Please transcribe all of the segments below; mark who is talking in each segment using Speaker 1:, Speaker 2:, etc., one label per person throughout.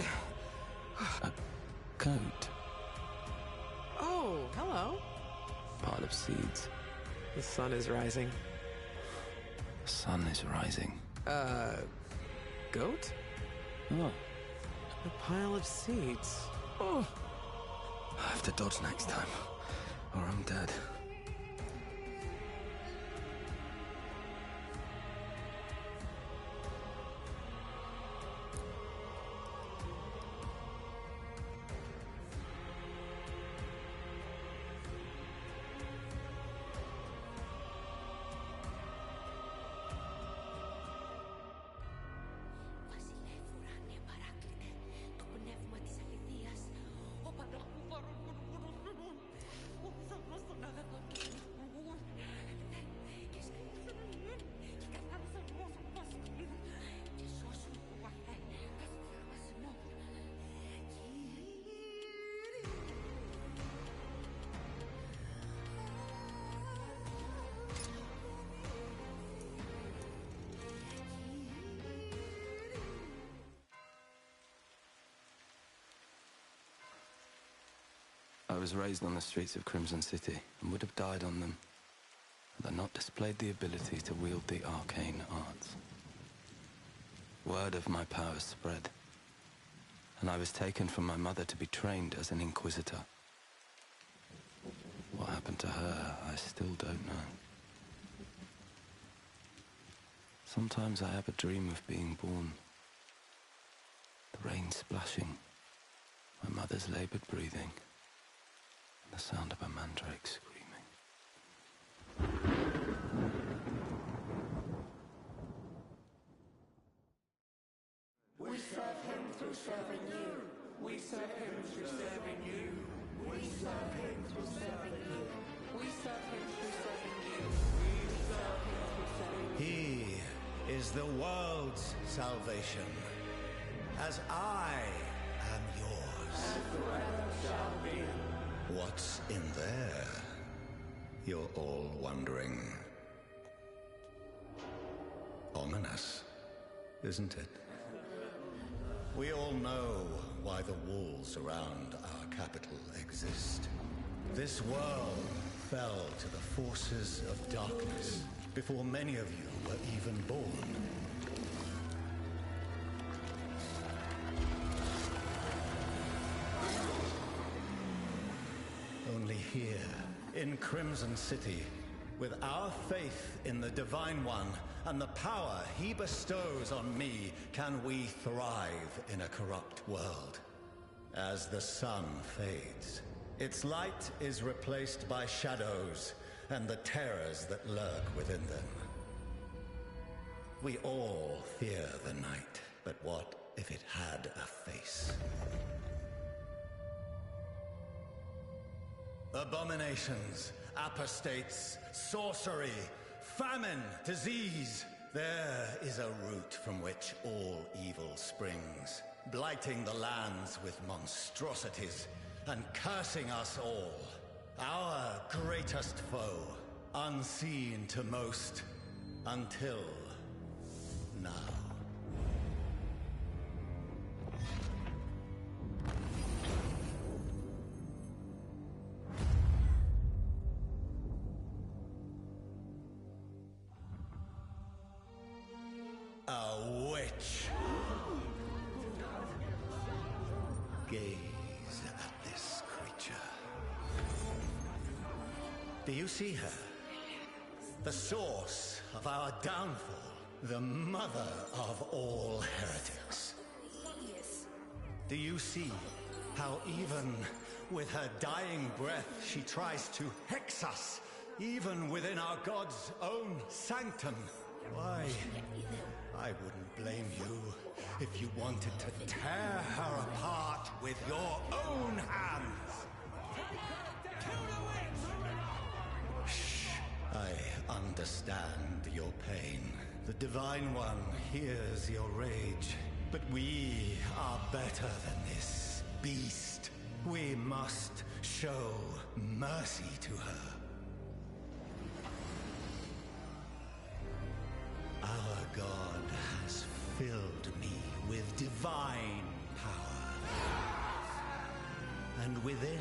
Speaker 1: A coat.
Speaker 2: Oh, hello.
Speaker 1: Pile of seeds.
Speaker 2: The sun is rising.
Speaker 1: The sun is rising.
Speaker 2: Goat?
Speaker 1: Oh.
Speaker 2: A pile of seeds.
Speaker 1: Oh. I have to dodge next time, or I'm dead. I was raised on the streets of Crimson City and would have died on them had I not displayed the ability to wield the arcane arts. Word of my powers spread, and I was taken from my mother to be trained as an inquisitor. What happened to her, I still don't know. Sometimes I have a dream of being born. The rain splashing, my mother's labored breathing, and the sound of a mandrake screaming.
Speaker 3: We serve him through serving you. We serve him through serving you. We serve him through serving you. We serve him through serving you. We serve him through serving you.
Speaker 4: He is the world's salvation, as I am yours.
Speaker 3: And forever shall be.
Speaker 4: What's in there? You're all wondering. Ominous, isn't it? We all know why the walls around our capital exist. This world fell to the forces of darkness before many of you were even born. Only here, in Crimson City, with our faith in the Divine One and the power he bestows on me, can we thrive in a corrupt world. As the sun fades, its light is replaced by shadows and the terrors that lurk within them. We all fear the night, but what if it had a face? Abominations, apostates, sorcery, famine, disease. There is a root from which all evil springs, blighting the lands with monstrosities and cursing us all. Our greatest foe, unseen to most, until now. A witch. Gaze at this creature. Do you see her? The source of our downfall. The mother of all heretics. Do you see how even with her dying breath she tries to hex us, even within our God's own sanctum? Why, I wouldn't blame you if you wanted to tear her apart with your own hands. Shh. I understand your pain. The Divine One hears your rage. But we are better than this beast. We must show mercy to her. Our God has filled me with divine power. and within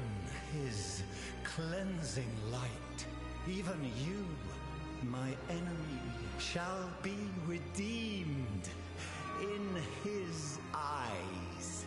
Speaker 4: his cleansing light, even you, my enemy, shall be redeemed in his eyes.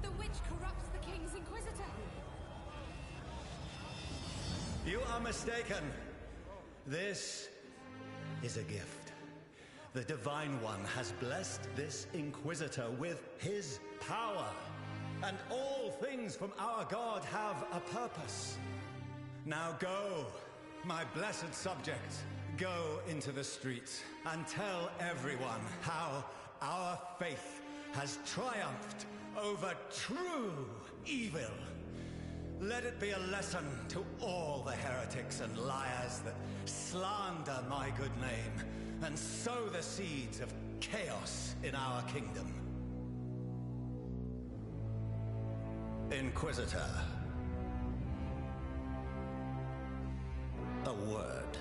Speaker 3: The witch corrupts the King's Inquisitor.
Speaker 4: You are mistaken. This is a gift. The Divine One has blessed this Inquisitor with his power. And all things from our God have a purpose. Now go, my blessed subjects. Go into the streets and tell everyone how our faith has triumphed over true evil. Let it be a lesson to all the heretics and liars that slander my good name and sow the seeds of chaos in our kingdom. Inquisitor, a word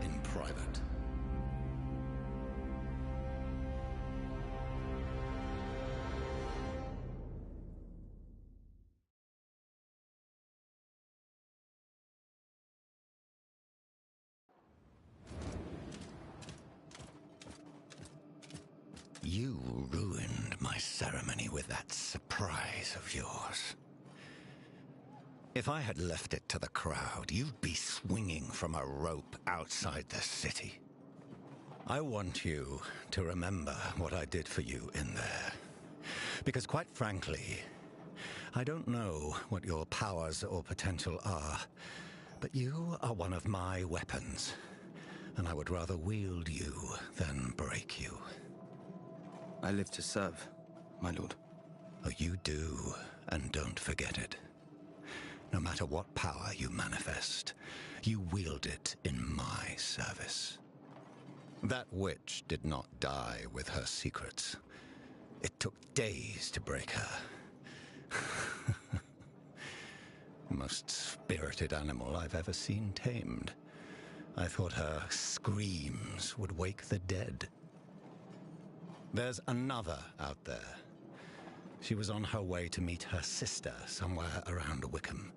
Speaker 4: in private. You ruined my ceremony with that surprise of yours. If I had left it to the crowd, you'd be swinging from a rope outside the city. I want you to remember what I did for you in there. Because quite frankly, I don't know what your powers or potential are, but you are one of my weapons, and I would rather wield you than break you.
Speaker 1: I live to serve, my lord.
Speaker 4: Oh, you do, and don't forget it. No matter what power you manifest, you wield it in my service. That witch did not die with her secrets. It took days to break her. Most spirited animal I've ever seen tamed. I thought her screams would wake the dead. There's another out there. She was on her way to meet her sister somewhere around Wickham.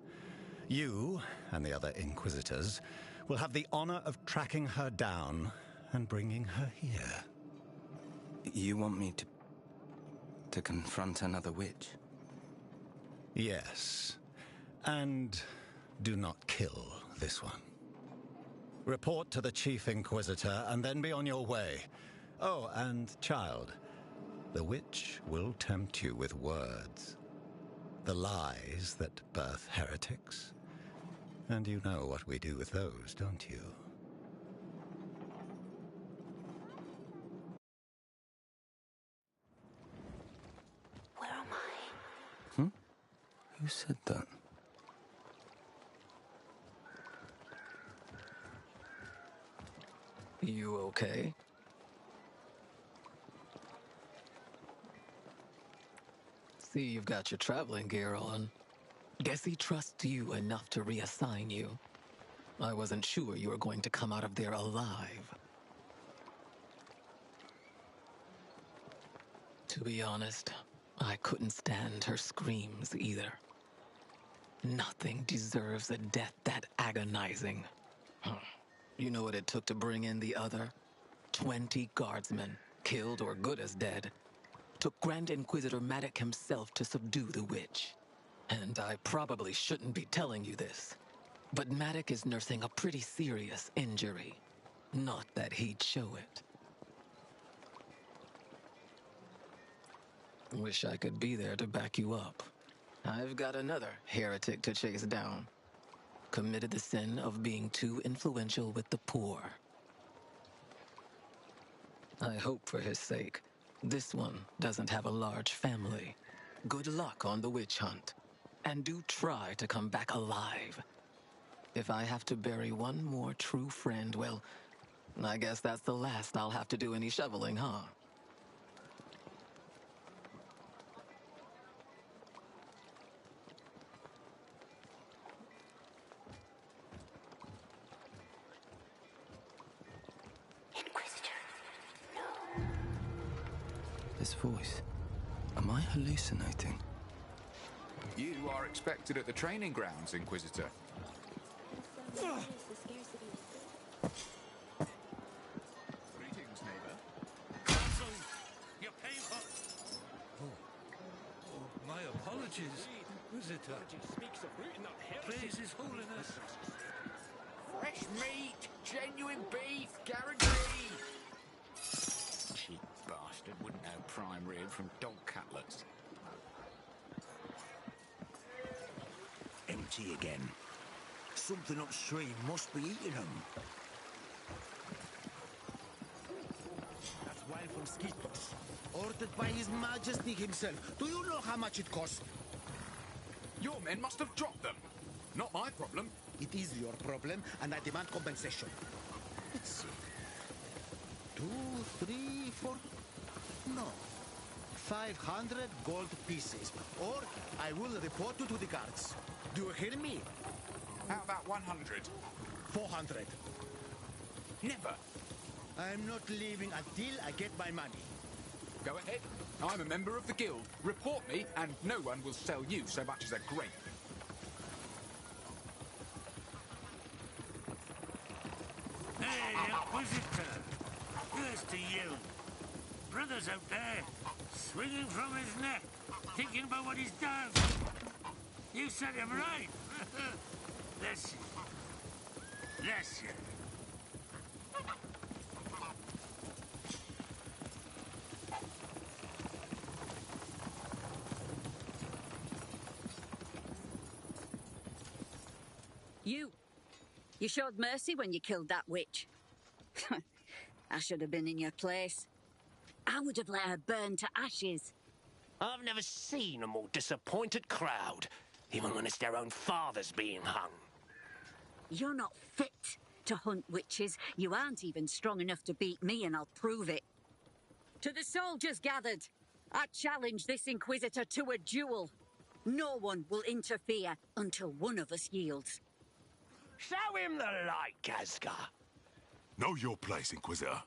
Speaker 4: You and the other Inquisitors will have the honor of tracking her down and bringing her here.
Speaker 1: You want me to confront another witch?
Speaker 4: Yes. And do not kill this one. Report to the Chief Inquisitor and then be on your way. Oh, and child, the witch will tempt you with words. The lies that birth heretics. And you know what we do with those, don't you?
Speaker 3: Where am I?
Speaker 1: Who said that?
Speaker 5: You okay? See, you've got your traveling gear on. Guess he trusts you enough to reassign you. I wasn't sure you were going to come out of there alive. To be honest, I couldn't stand her screams either. Nothing deserves a death that agonizing. You know what it took to bring in the other? 20 guardsmen, killed or good as dead. Took Grand Inquisitor Maddock himself to subdue the witch. And I probably shouldn't be telling you this, but Maddock is nursing a pretty serious injury. Not that he'd show it. Wish I could be there to back you up. I've got another heretic to chase down. Committed the sin of being too influential with the poor. I hope for his sake, this one doesn't have a large family. Good luck on the witch hunt. And do try to come back alive. If I have to bury one more true friend, well, I guess that's the last I'll have to do any shoveling, huh?
Speaker 1: This voice. Am I hallucinating?
Speaker 6: You are expected at the training grounds, Inquisitor. Greetings, neighbor.
Speaker 7: You're paying for... My apologies, Inquisitor. Praise His Holiness.
Speaker 6: Fresh meat, genuine beef, guaranteed. Cheap bastard wouldn't know prime rib from dog cutlets.
Speaker 8: Empty again. Something upstream must be eating them.
Speaker 4: That's wine from Skitos. Ordered by His Majesty himself. Do you know how much it costs?
Speaker 6: Your men must have dropped them. Not my problem.
Speaker 4: It is your problem, and I demand compensation. Let's see. 2, 3, 4... No. 500 gold pieces. Or I will report you to the guards. Do you hear me?
Speaker 6: How about 100?
Speaker 4: 400.
Speaker 6: Never.
Speaker 4: I'm not leaving until I get my money.
Speaker 6: Go ahead. I'm a member of the guild. Report me, and no one will sell you so much as a grape.
Speaker 7: Hey, Inquisitor. Here's to you. Brother's out there, swinging from his neck, thinking about what he's done. You set him right. Bless you. Bless you.
Speaker 9: You showed mercy when you killed that witch. I should have been in your place. I would have let her burn to ashes.
Speaker 10: I've never seen a more disappointed crowd, even when it's their own fathers being hung.
Speaker 9: You're not fit to hunt witches. You aren't even strong enough to beat me, and I'll prove it. To the soldiers gathered, I challenge this Inquisitor to a duel. No one will interfere until one of us yields.
Speaker 10: Show him the light, Kazka.
Speaker 11: Know your place, Inquisitor.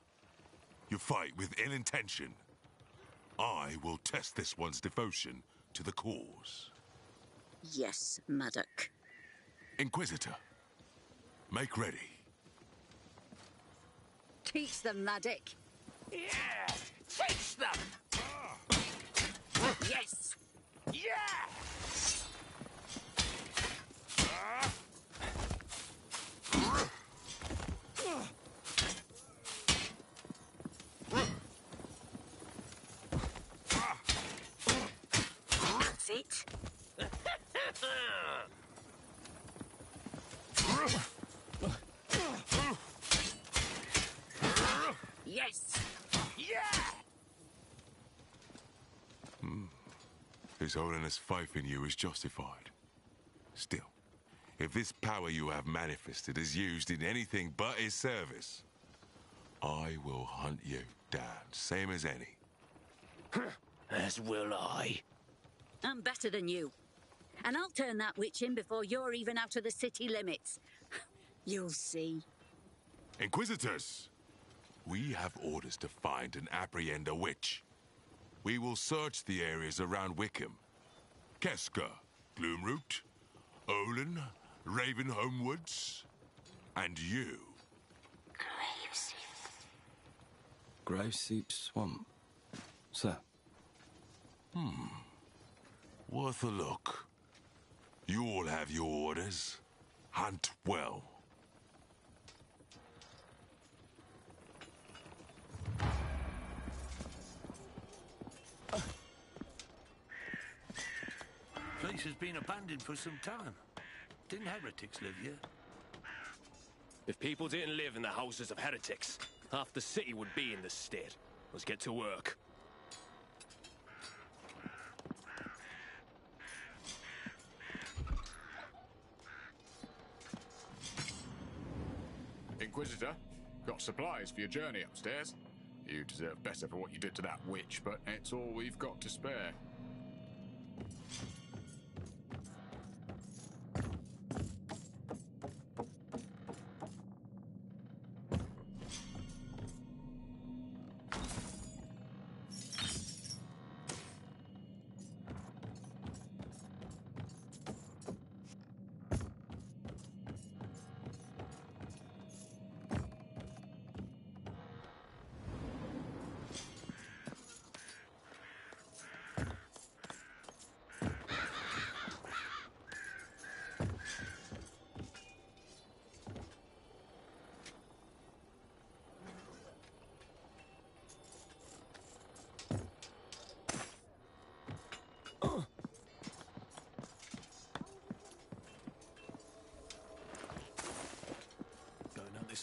Speaker 11: You fight with ill intention. I will test this one's devotion to the cause.
Speaker 9: Yes, Maddock.
Speaker 11: Inquisitor, make ready.
Speaker 9: Teach them, Maddock.
Speaker 10: Yeah! Teach them!
Speaker 9: Yes!
Speaker 10: Yeah!
Speaker 9: That's it. Yes!
Speaker 10: Yeah!
Speaker 11: His Holiness' faith in you is justified. Still, if this power you have manifested is used in anything but his service, I will hunt you down, same as any.
Speaker 10: As will I.
Speaker 9: I'm better than you. And I'll turn that witch in before you're even out of the city limits. You'll see.
Speaker 11: Inquisitors, we have orders to find and apprehend a witch. We will search the areas around Wickham. Keska, Gloomroot, Olin, Ravenholm Woods. And you.
Speaker 1: Graveseep Swamp. Sir.
Speaker 11: Worth a look. You all have your orders. Hunt well.
Speaker 7: Place has been abandoned for some time. Didn't heretics live here?
Speaker 10: If people didn't live in the houses of heretics, half the city would be in this state. Let's get to work.
Speaker 6: Inquisitor, got supplies for your journey upstairs. You deserve better for what you did to that witch, but it's all we've got to spare.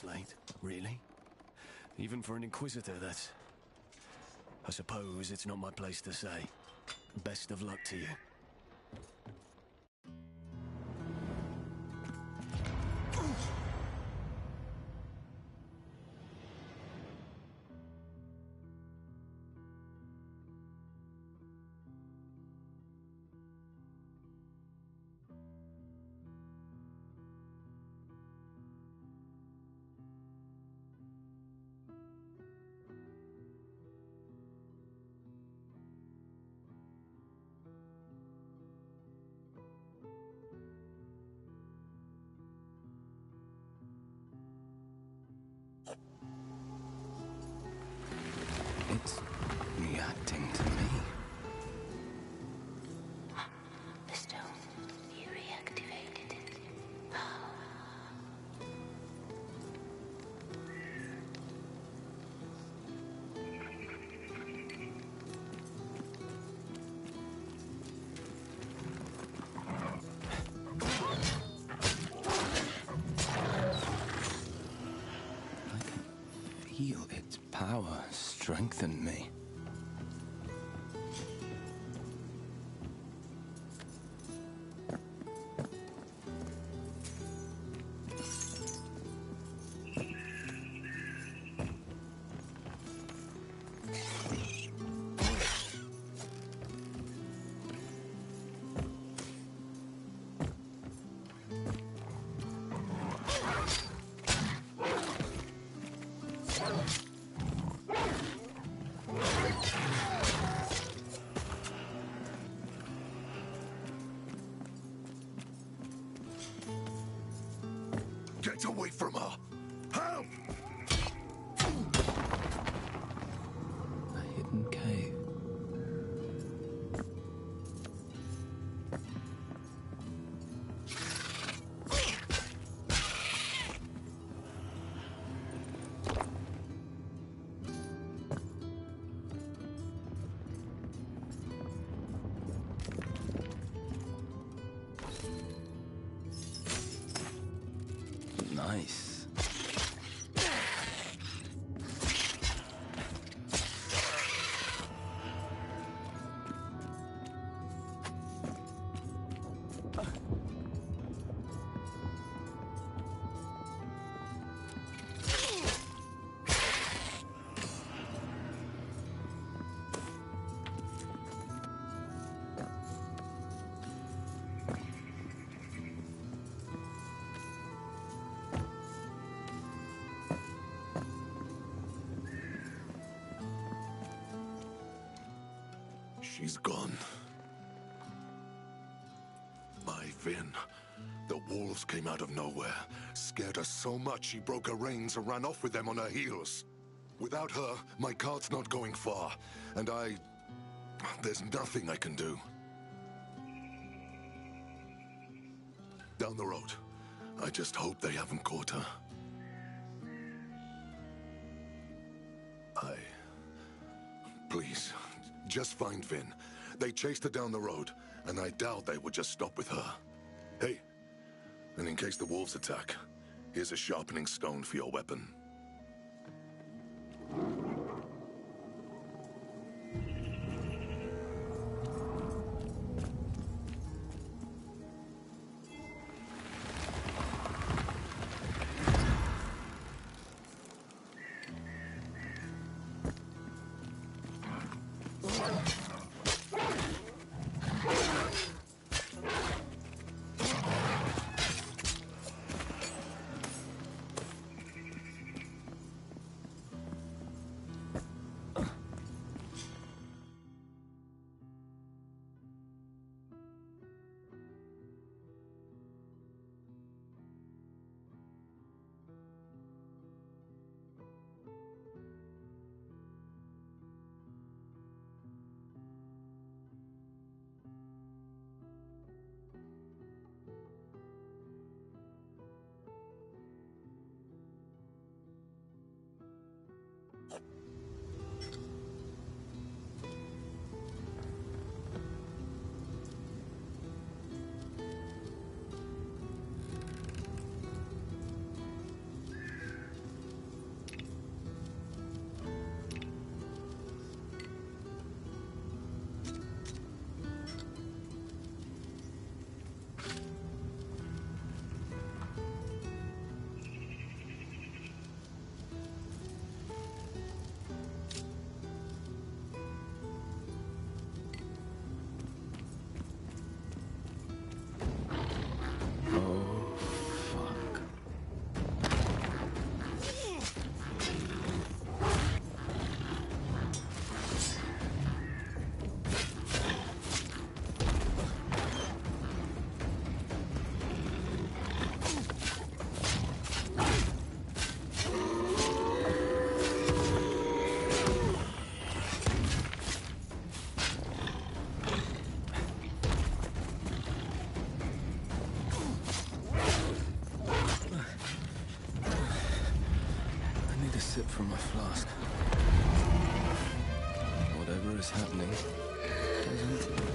Speaker 10: Late, really? Even for an Inquisitor, that's... I suppose it's not my place to say. Best of luck to you.
Speaker 1: It's reacting to me.
Speaker 3: The stone, you reactivated it.
Speaker 1: I can feel its power strengthen me.
Speaker 11: Get away from her! Help!
Speaker 1: A hidden cave. Nice.
Speaker 11: She's gone. My Vin, the
Speaker 12: wolves came out of nowhere, scared her so much she broke her reins and ran off with them on her heels. Without her, my cart's not going far, and there's nothing I can do. Down the road. I just hope they haven't caught her. Please, just find Vin. They chased her down the road, and I doubt they would just stop with her. Hey, and in case the wolves attack, here's a sharpening stone for your weapon.
Speaker 1: Sip from my flask. Whatever is happening doesn't look good.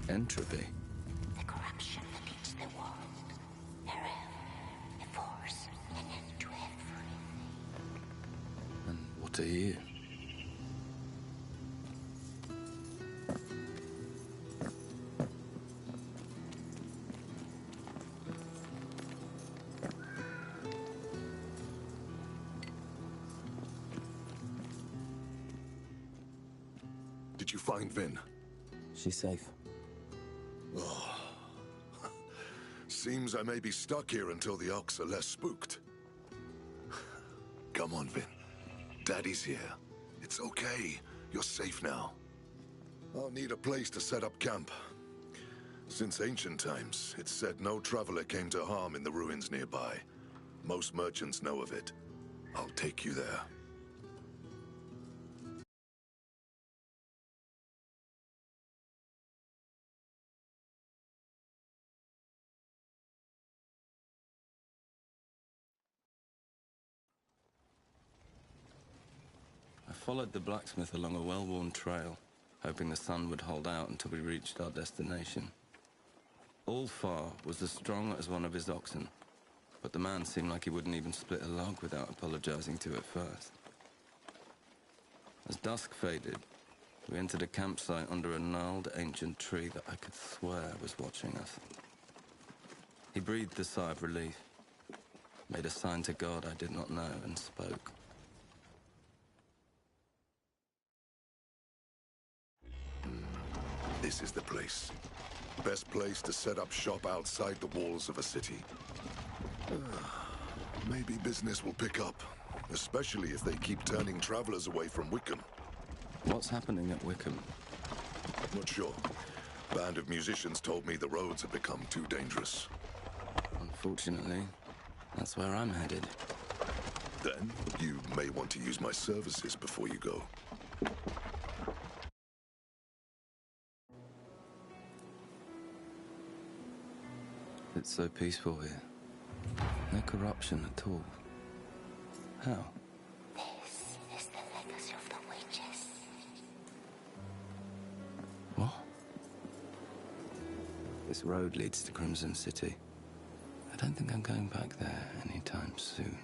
Speaker 1: Entropy.
Speaker 13: The corruption that eats the world. A realm, a force, an end to everything.
Speaker 1: And what are you?
Speaker 12: Did you find Vin?
Speaker 1: She's safe.
Speaker 12: Oh. Seems I may be stuck here until the Ox are less spooked. Come on, Vin. Daddy's here. It's okay. You're safe now. I'll need a place to set up camp. Since ancient times, it's said no traveler came to harm in the ruins nearby. Most merchants know of it. I'll take you there.
Speaker 1: I followed the blacksmith along a well-worn trail, hoping the sun would hold out until we reached our destination. Ulfar was as strong as one of his oxen, but the man seemed like he wouldn't even split a log without apologizing to it first. As dusk faded, we entered a campsite under a gnarled ancient tree that I could swear was watching us. He breathed a sigh of relief, made a sign to God I did not know, and spoke.
Speaker 12: This is the place. Best place to set up shop outside the walls of a city. Maybe business will pick up, especially if they keep turning travelers away from Wickham.
Speaker 1: What's happening at Wickham?
Speaker 12: Not sure. Band of musicians told me the roads have become too dangerous.
Speaker 1: Unfortunately, that's where I'm headed.
Speaker 12: Then, you may want to use my services before you go.
Speaker 1: It's so peaceful here. No corruption at all. How?
Speaker 13: This is the legacy of the witches.
Speaker 1: What? This road leads to Crimson City. I don't think I'm going back there anytime soon.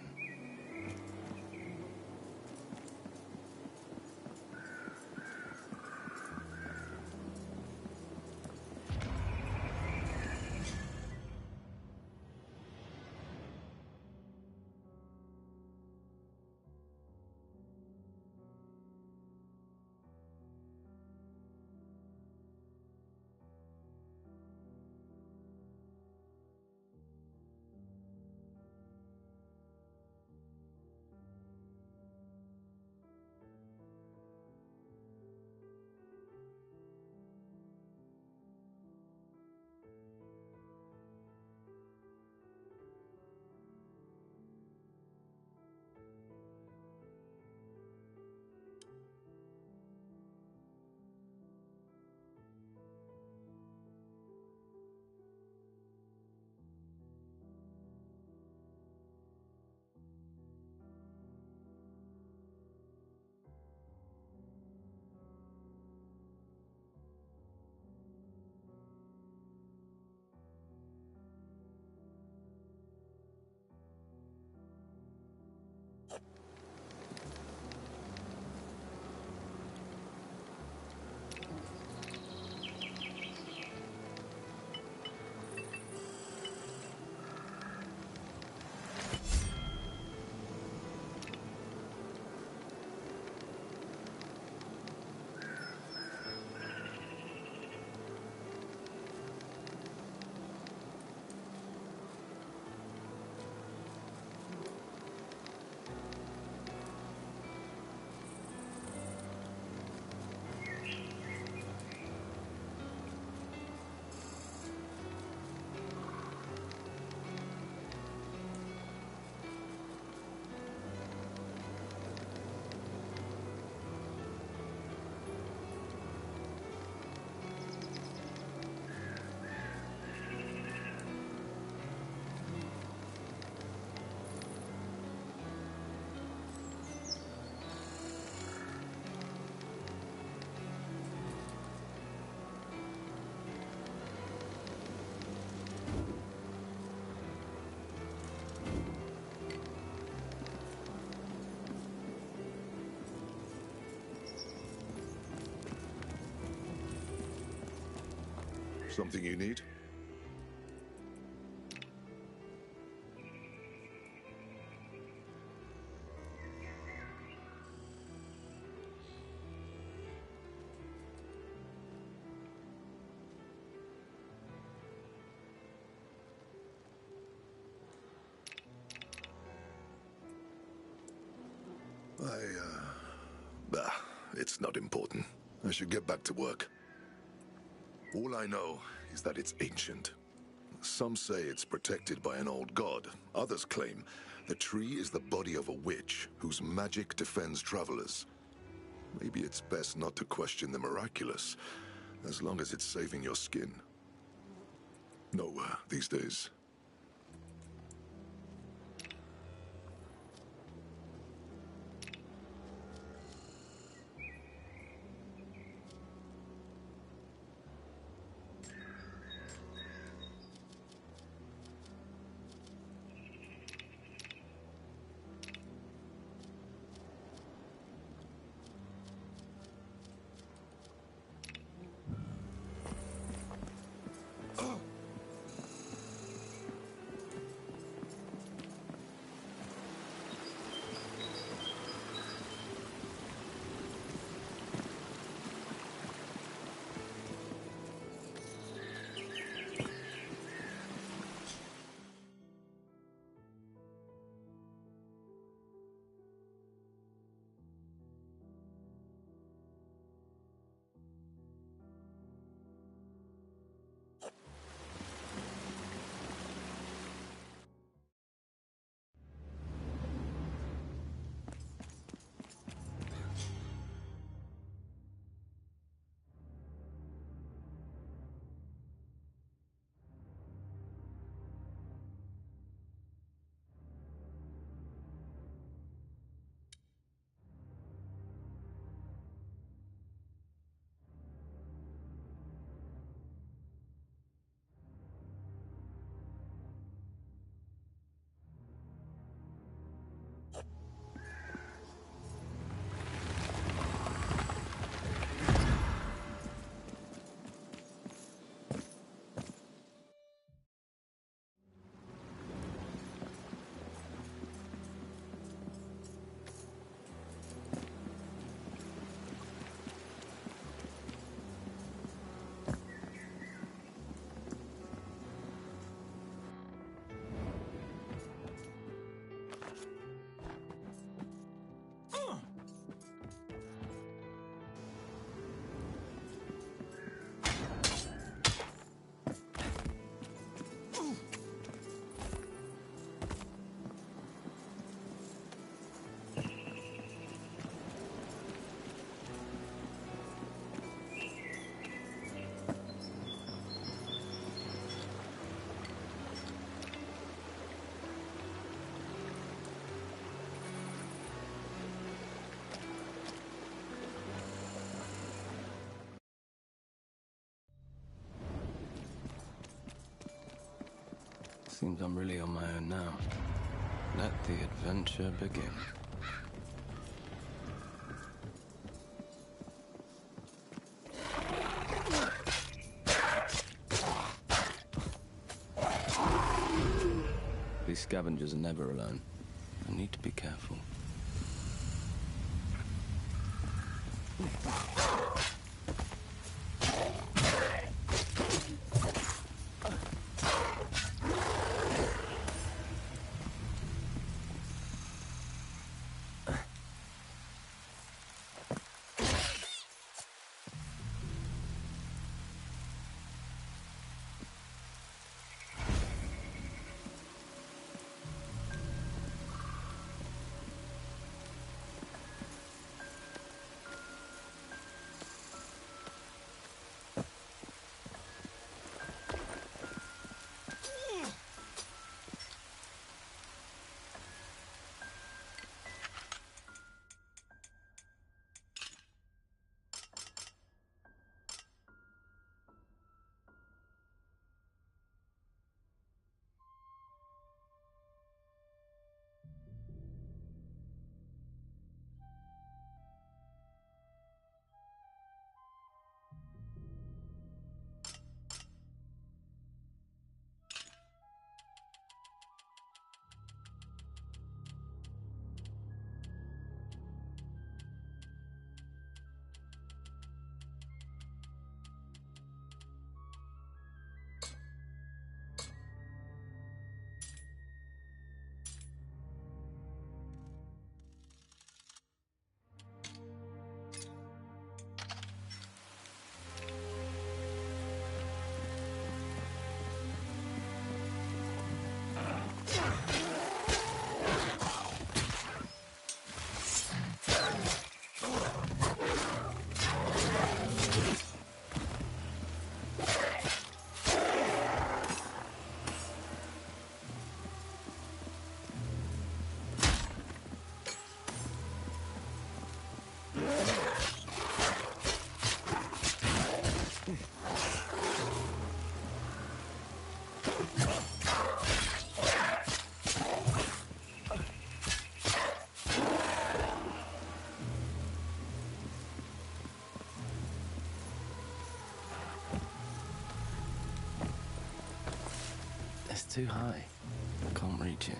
Speaker 12: Something you need? It's not important. I should get back to work. All I know is that it's ancient. Some say it's protected by an old god. Others claim the tree is the body of a witch whose magic defends travelers. Maybe it's best not to question the miraculous, as long as it's saving your skin. Nowhere these days.
Speaker 1: Seems I'm really on my own now. Let the adventure begin. These scavengers are never alone. I need to be careful. It's too high. I can't reach it.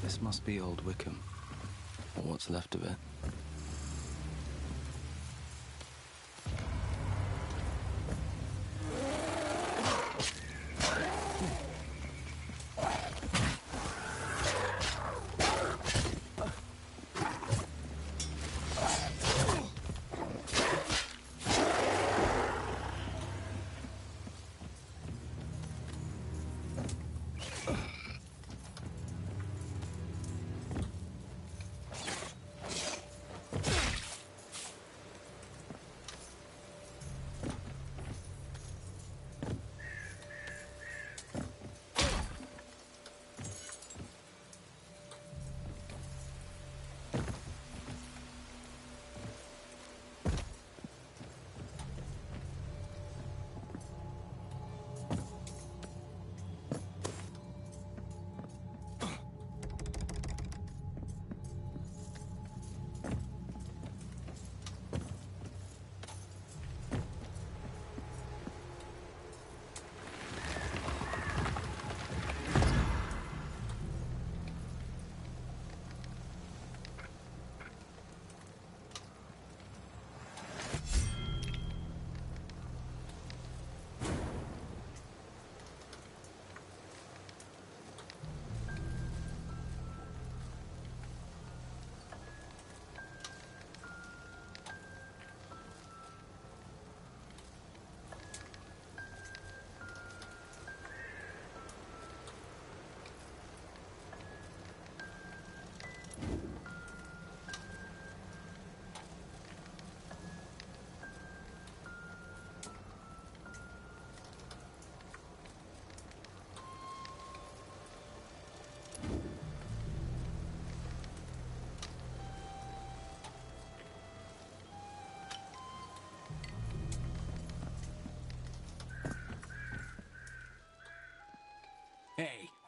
Speaker 1: This must be Old Wickham, or what's left of it.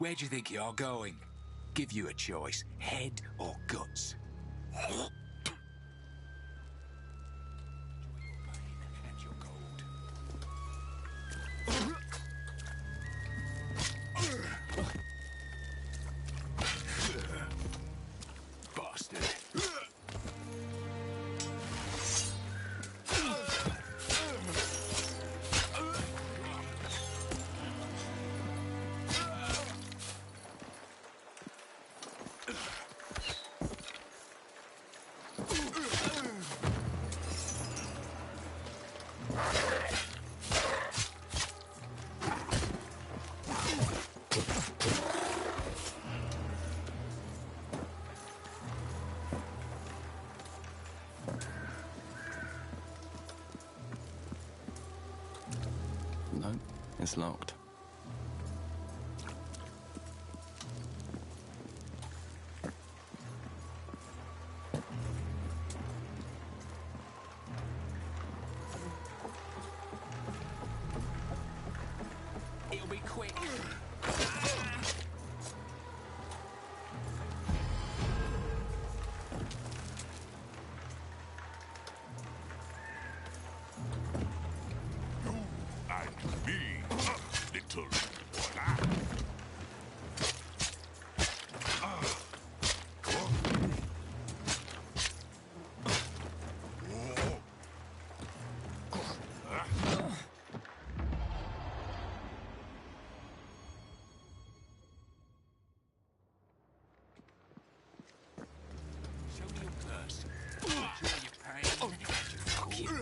Speaker 14: Where do you think you're going? Give you a choice, head or guts. Bastard.
Speaker 1: No, it's locked.
Speaker 14: It'll be quick.
Speaker 11: And me, little
Speaker 14: Show me your purse. Enjoy your pain. Fuck you.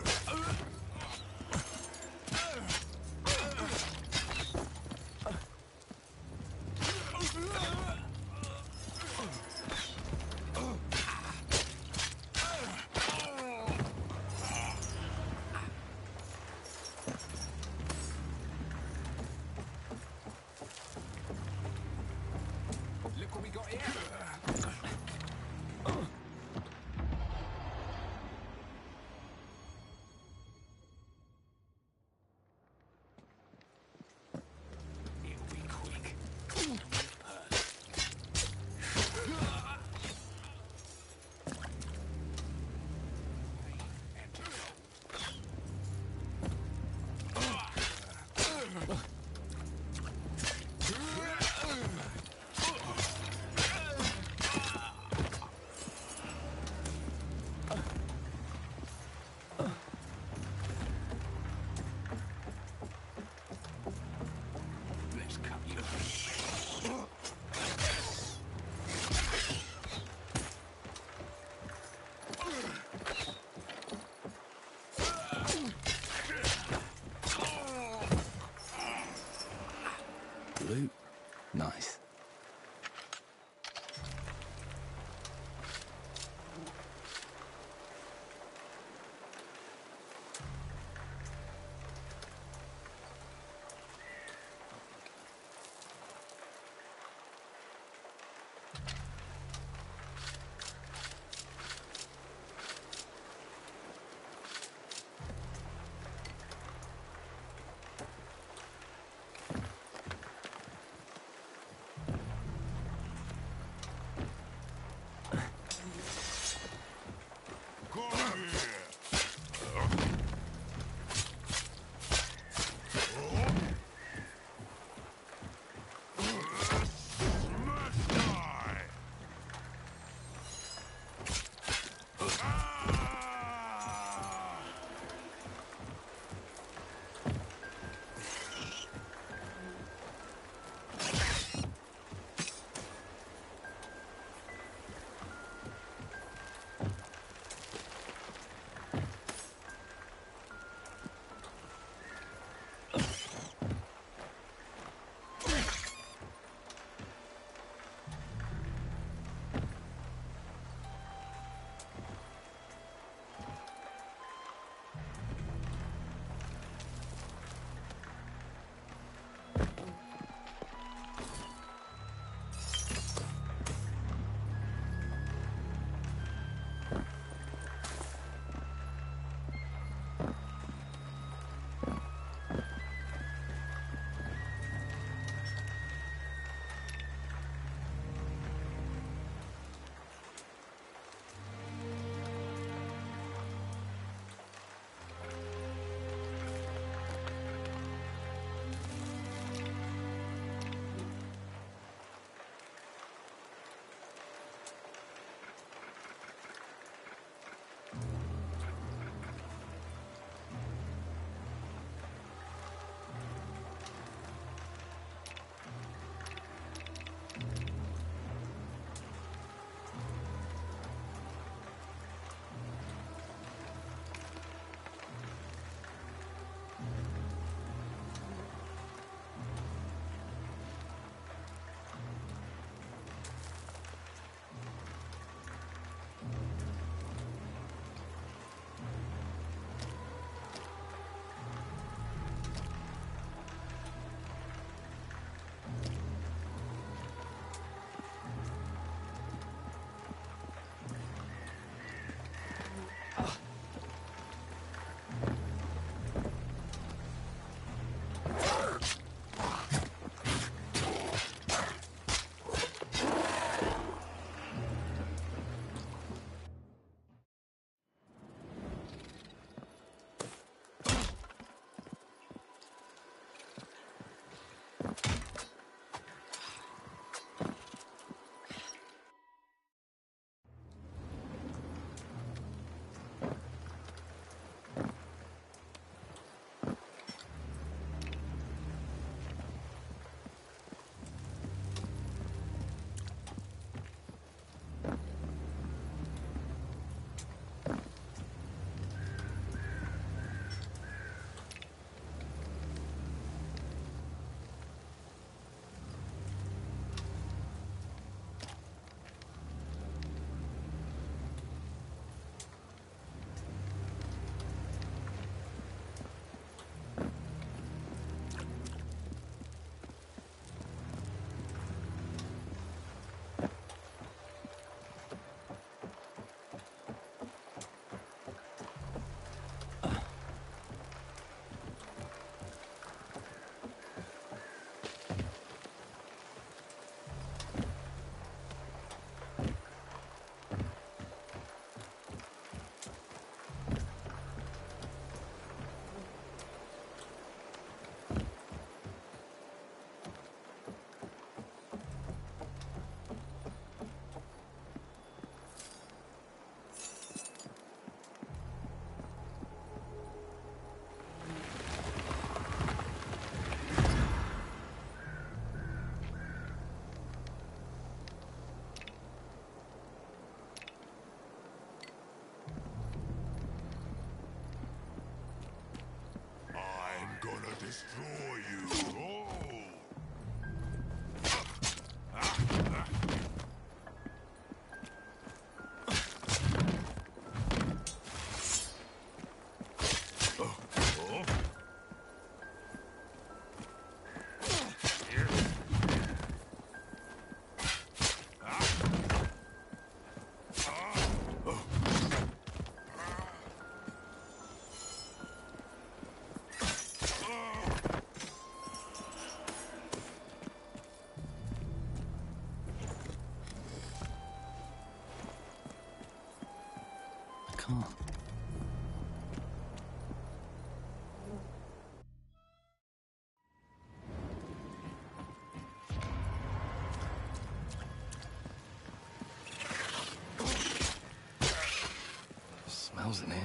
Speaker 11: destroy you all.
Speaker 1: I can't. Smells in here.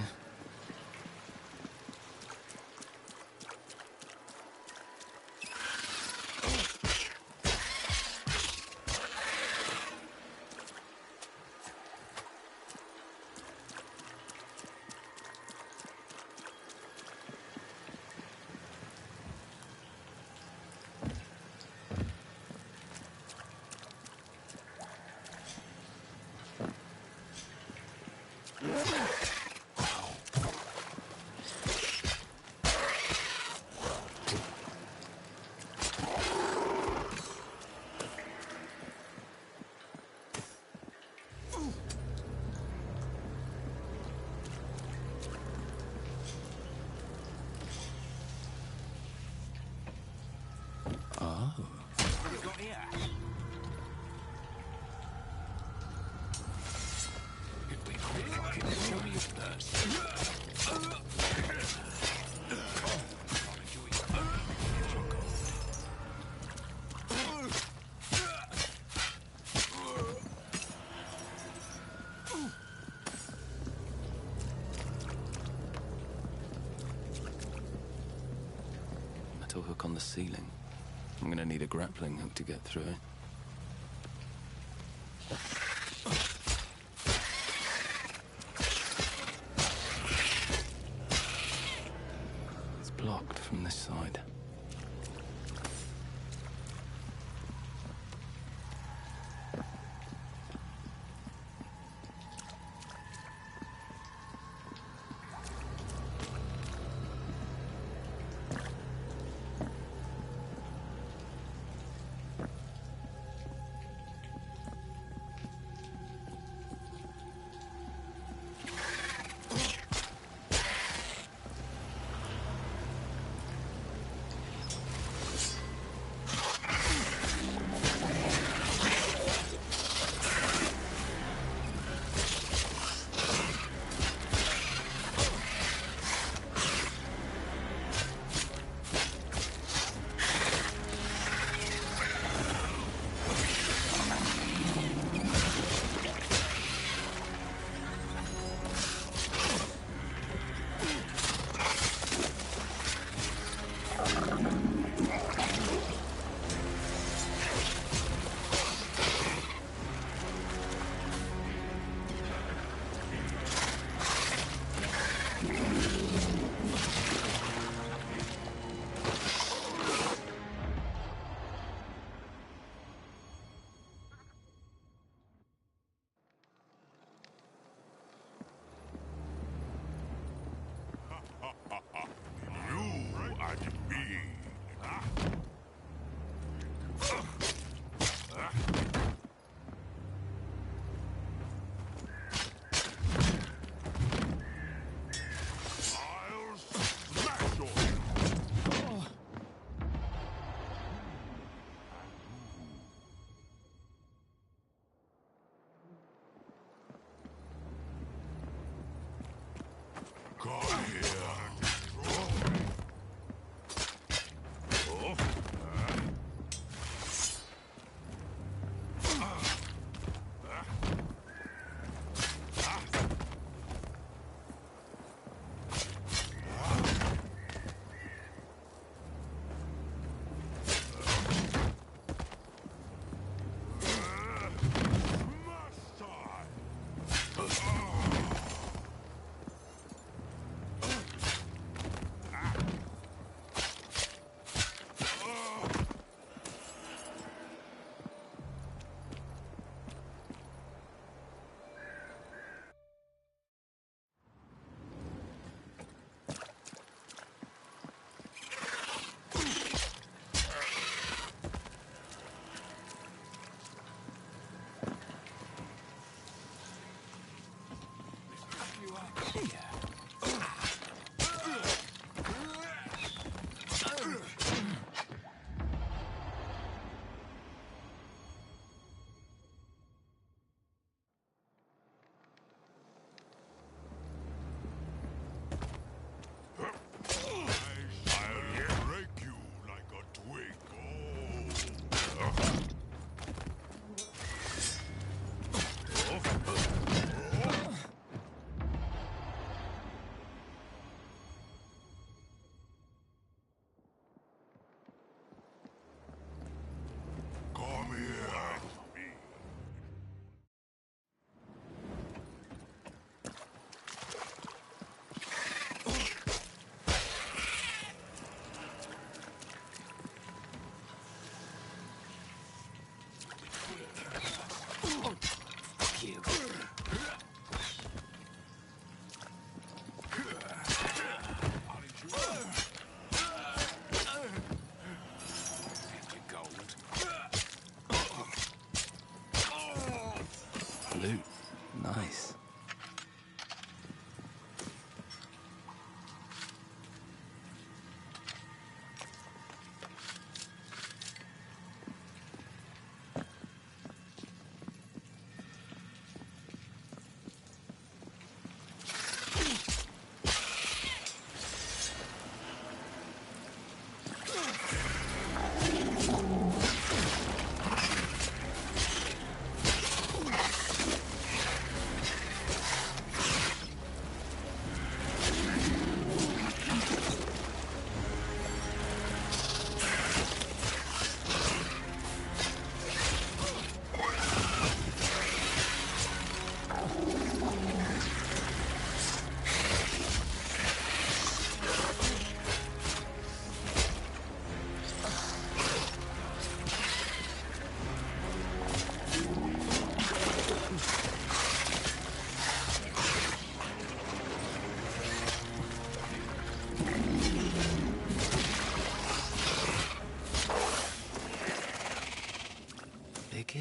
Speaker 1: Oh.
Speaker 14: What have we got here? If we quick, show me your purse.
Speaker 1: Metal hook on the ceiling. I'm gonna need a grappling hook to get through it. It's blocked from this side.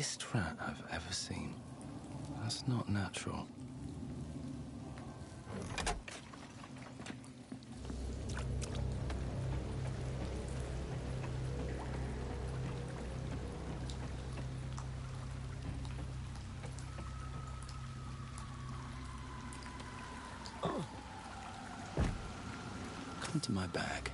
Speaker 1: biggest rat I've ever seen. That's not natural. Come to my bag.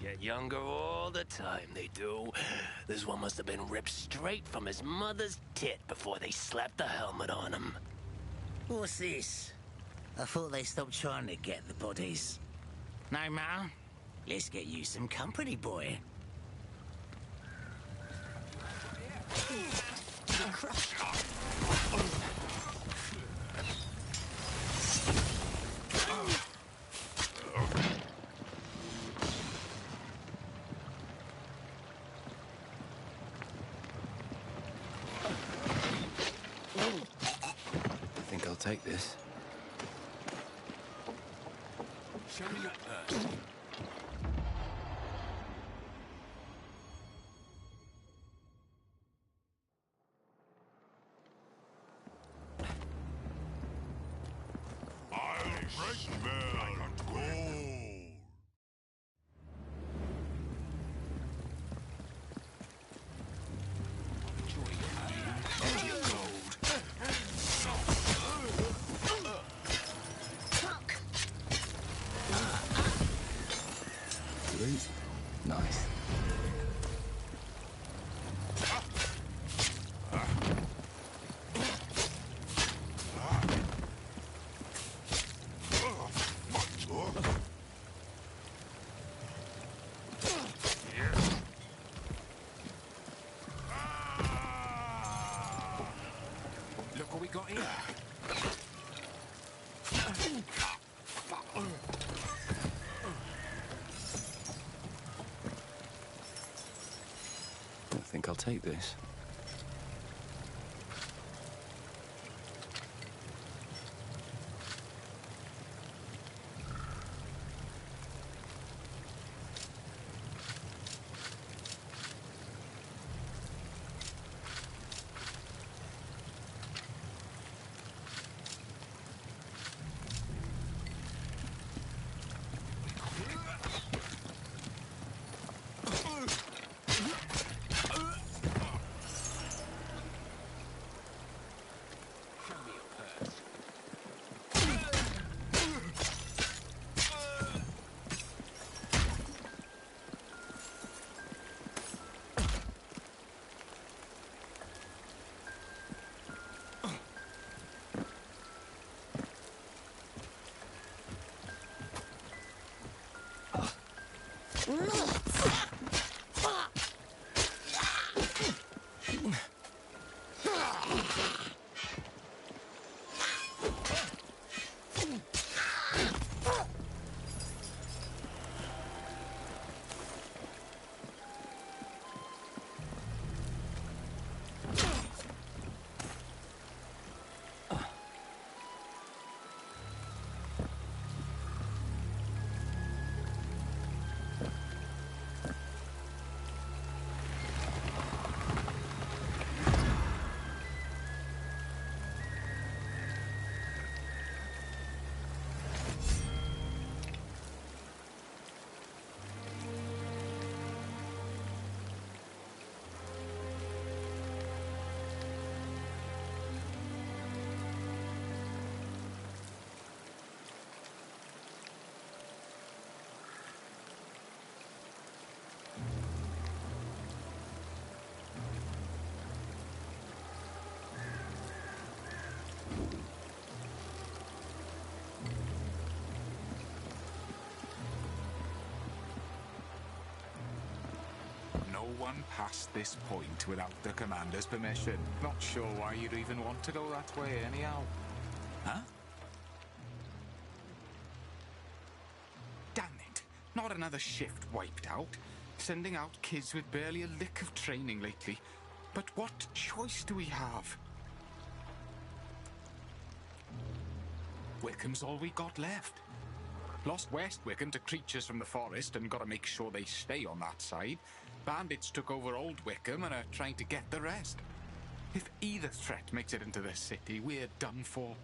Speaker 10: Get younger all the time, they do. This one must have been ripped straight from his mother's tit before they slapped the helmet on him.
Speaker 8: What's this? I thought they stopped trying to get the bodies. No matter. Let's get you some company, boy.
Speaker 1: I think I'll take this.
Speaker 14: Show me your purse.
Speaker 11: I'll smell gold.
Speaker 1: Sweet. Nice.
Speaker 14: Look what we got here.
Speaker 1: I think I'll take this.
Speaker 14: Show me your purse.
Speaker 6: one past this point without the commander's permission. Not sure why you'd even want to go that way anyhow. Huh? Damn it. Not another shift wiped out. Sending out kids with barely a lick of training lately. But what choice do we have? Wickham's all we got left. Lost West Wickham to creatures from the forest and gotta make sure they stay on that side. Bandits took over Old Wickham and are trying to get the rest. If either threat makes it into the city, we're done for.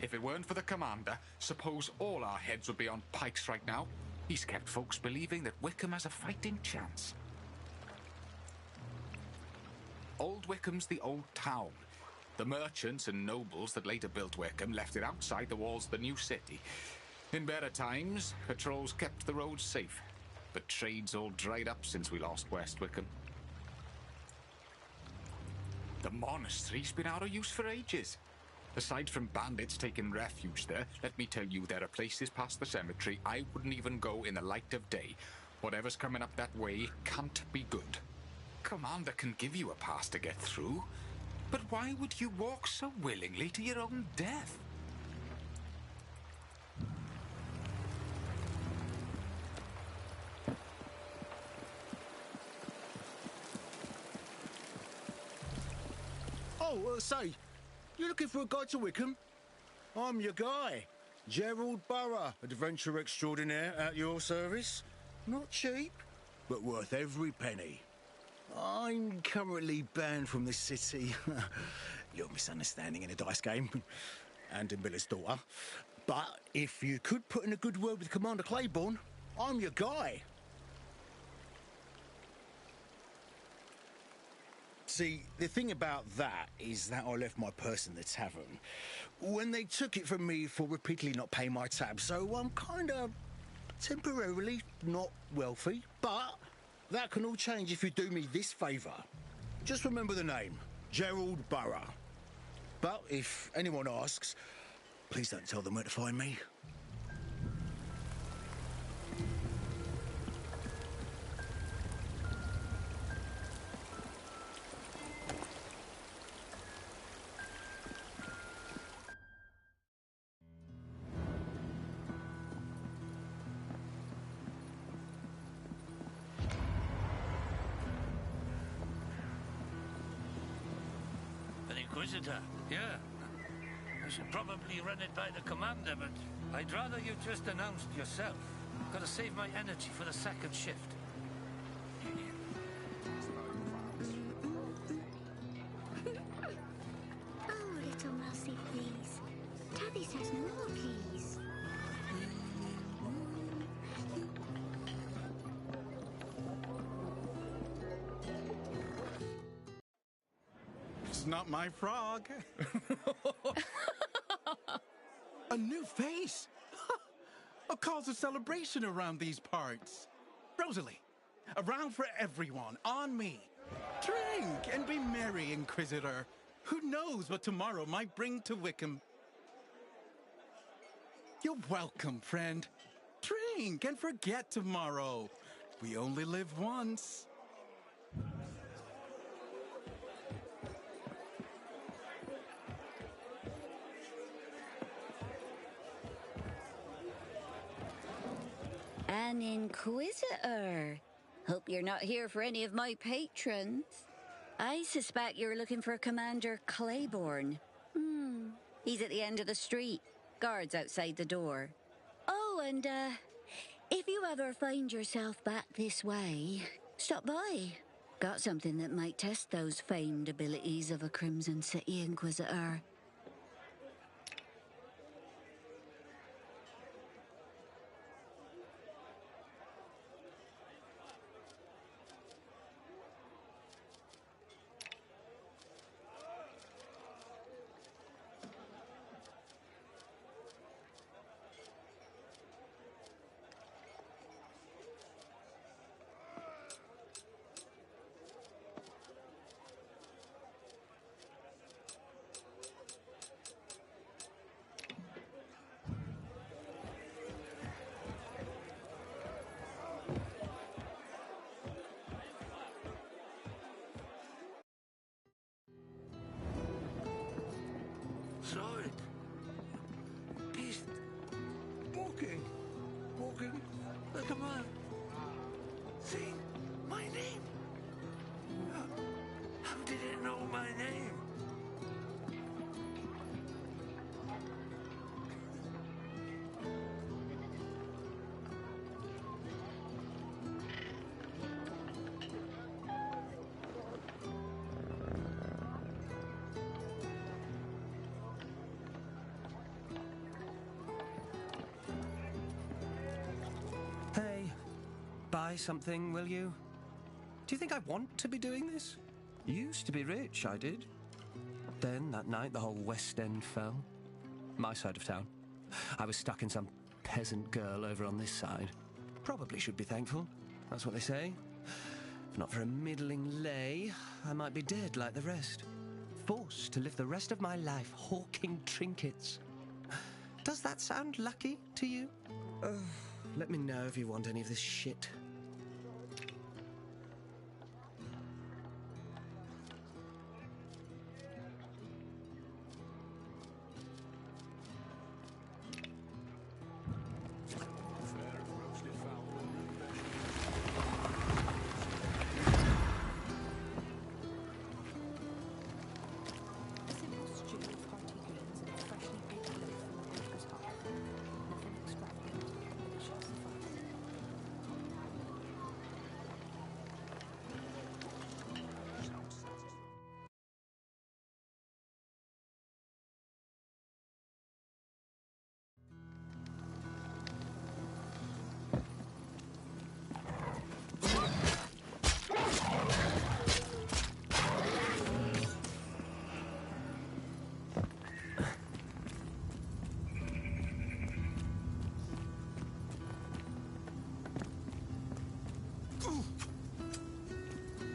Speaker 6: If it weren't for the commander, suppose all our heads would be on pikes right now. He's kept folks believing that Wickham has a fighting chance. Old Wickham's the old town. The merchants and nobles that later built Wickham left it outside the walls of the new city. In better times, patrols kept the roads safe, but trade's all dried up since we lost West Wickham. The monastery's been out of use for ages. Aside from bandits taking refuge there, let me tell you there are places past the cemetery I wouldn't even go in the light of day. Whatever's coming up that way can't be good. Commander can give you a pass to get through, but why would you walk so willingly to your own death?
Speaker 4: Oh, say, you looking for a guide to Wickham? I'm your guy, Gerald Burrough, adventurer extraordinaire at your service. Not cheap, but worth every penny. I'm currently banned from this city. Little misunderstanding in a dice game. And in Miller's daughter. But if you could put in a good word with Commander Claiborne, I'm your guy. See, the thing about that is that I left my purse in the tavern when they took it from me for repeatedly not paying my tab, so I'm kind of temporarily not wealthy, but that can all change if you do me this favour. Just remember the name, Gerald Burrough. But if anyone asks, please don't tell them where to find me.
Speaker 7: Inquisitor, yeah. I should probably run it by the commander, but I'd rather you just announced yourself. Gotta save my energy for the second shift.
Speaker 13: Oh, little mousey, please. Tabby says more, please.
Speaker 15: It's not my frog. A new face. A cause of celebration around these parts. Rosalie, around for everyone, on me. Drink and be merry, Inquisitor. Who knows what tomorrow might bring to Wickham? You're welcome, friend. Drink and forget tomorrow. We only live once.
Speaker 9: An Inquisitor. Hope you're not here for any of my patrons. I suspect you're looking for Commander Claiborne. He's at the end of the street. Guards outside the door. Oh, and, if you ever find yourself back this way, stop by. Got something that might test those famed abilities of a Crimson City Inquisitor.
Speaker 10: buy something, will you? Do you think I want to be doing this? Used to be rich, I did. Then, that night, the whole West End fell. My side of town. I was stuck in some peasant girl over on this side. Probably should be thankful. That's what they say. If not for a middling lay, I might be dead like the rest. Forced to live the rest of my life hawking trinkets. Does that sound lucky to you? Let me know if you want any of this shit.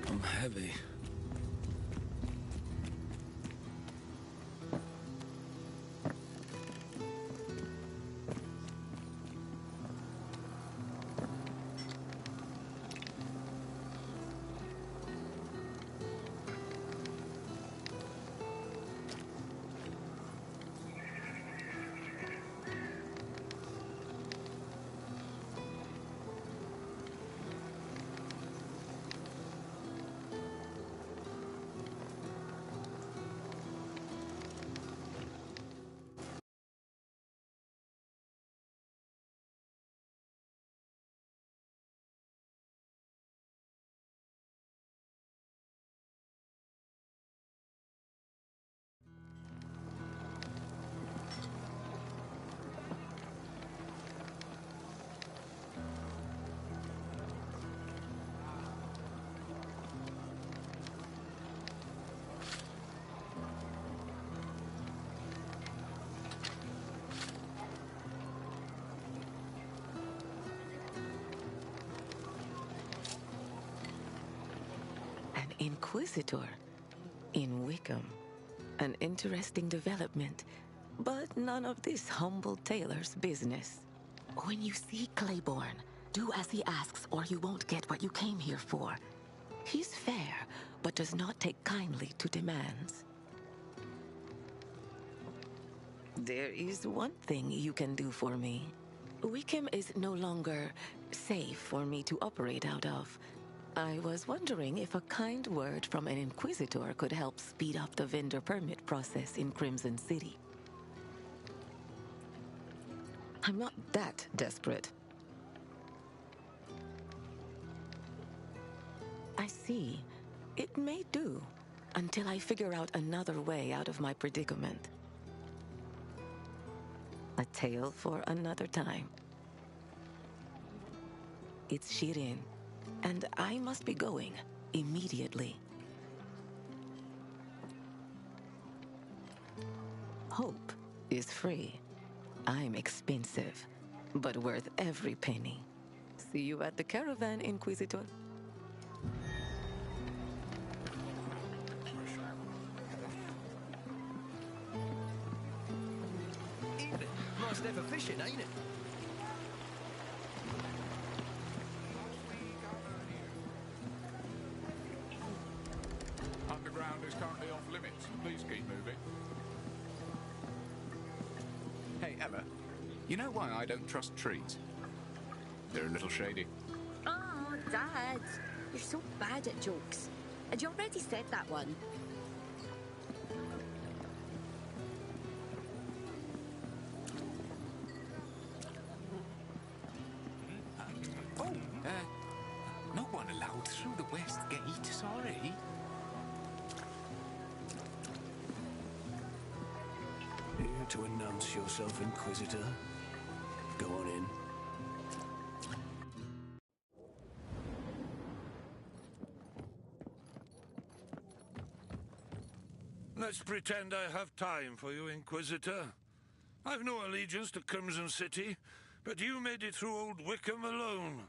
Speaker 10: I'm heavy.
Speaker 5: Inquisitor in Wickham. An interesting development, but none of this humble tailor's business. When you see Claiborne, do as he asks or you won't get what you came here for. He's fair, but does not take kindly to demands. There is one thing you can do for me. Wickham is no longer safe for me to operate out of. I was wondering if a kind word from an Inquisitor could help speed up the vendor permit process in Crimson City. I'm not that desperate. I see. It may do, until I figure out another way out of my predicament. A tale for another time. It's Shirin, and I must be going immediately. Hope is free. I'm expensive, but worth every penny. See you at the caravan, Inquisitor.
Speaker 10: Evening. Nice day for fishing, ain't it?
Speaker 6: Underground is currently off limits. Please keep moving. Hey, Emma, you know why I don't trust trees? They're a little shady.
Speaker 9: Oh, Dad, you're so bad at jokes. Had you already said that one?
Speaker 6: No one allowed through the west gate, sorry.
Speaker 10: Here to announce yourself, Inquisitor. Go on in.
Speaker 16: Let's pretend I have time for you, Inquisitor. I've no allegiance to Crimson City, but you made it through Old Wickham alone.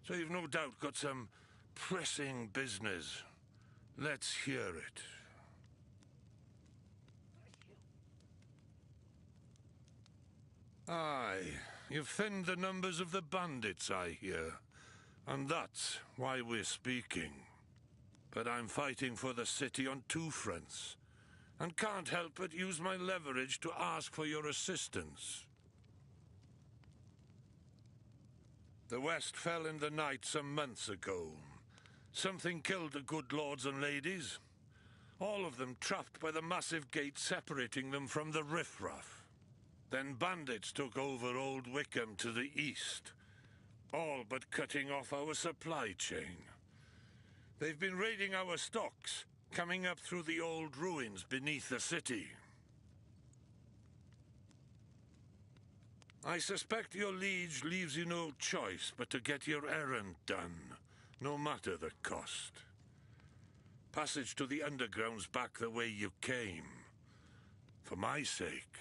Speaker 16: So you've no doubt got some pressing business. Let's hear it. Aye, you've thinned the numbers of the bandits, I hear. And that's why we're speaking. But I'm fighting for the city on two fronts, and can't help but use my leverage to ask for your assistance. The West fell in the night some months ago. Something killed the good lords and ladies. All of them trapped by the massive gate separating them from the riffraff. Then bandits took over Old Wickham to the east, all but cutting off our supply chain. They've been raiding our stocks, coming up through the old ruins beneath the city. I suspect your liege leaves you no choice but to get your errand done, no matter the cost. Passage to the underground's back the way you came. For my sake,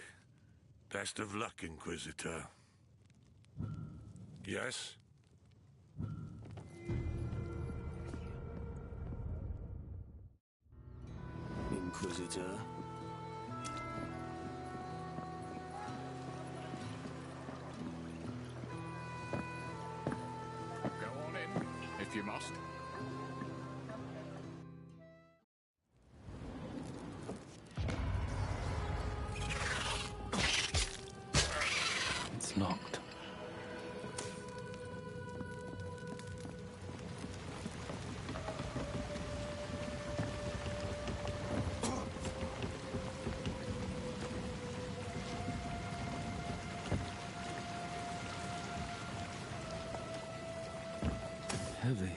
Speaker 16: best of luck, Inquisitor. Yes?
Speaker 17: Inquisitor.
Speaker 6: Go on in, if you must.
Speaker 1: It's locked. Heavy.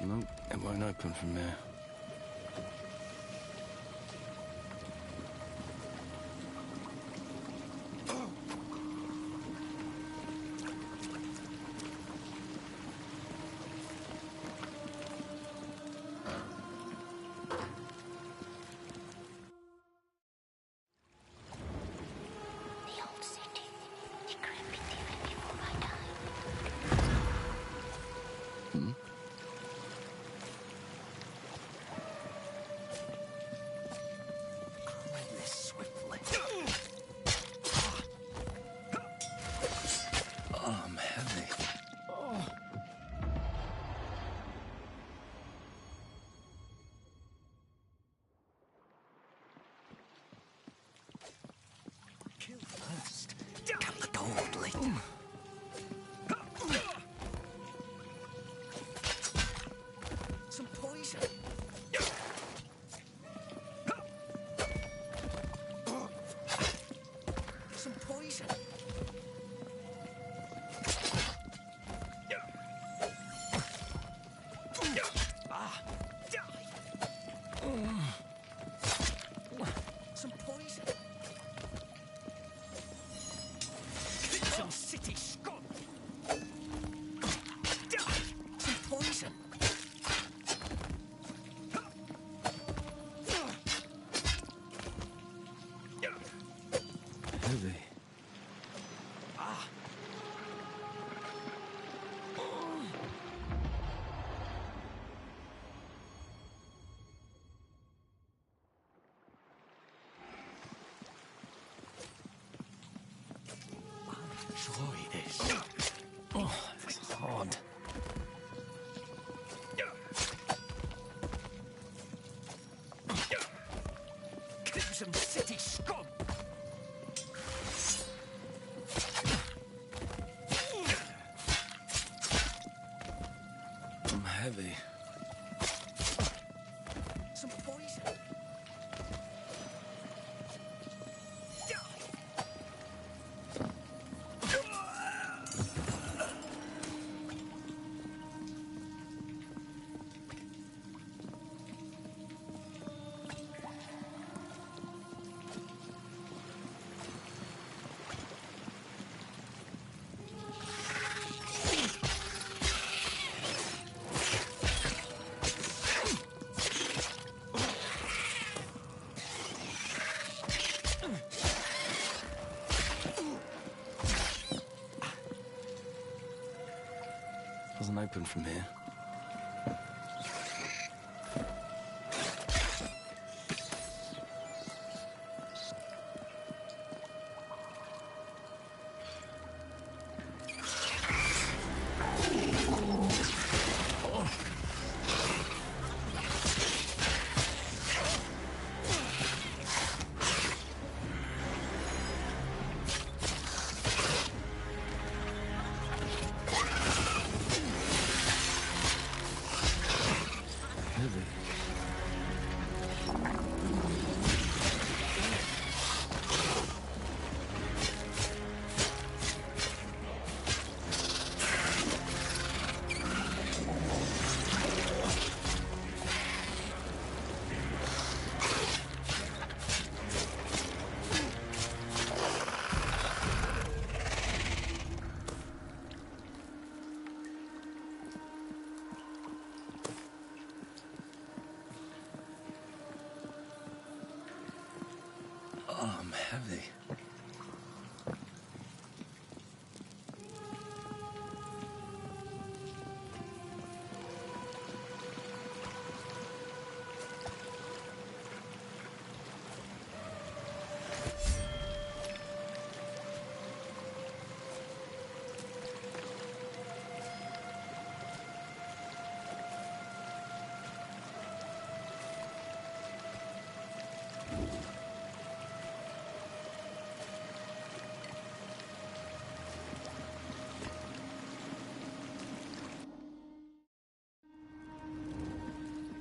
Speaker 1: Nope, it won't open from there.
Speaker 13: The old city, decrepit even before my time.
Speaker 1: Hmm? I'm heavy.
Speaker 10: Some poison.
Speaker 1: Doesn't open from here. Heavy. Oh, I'm heavy.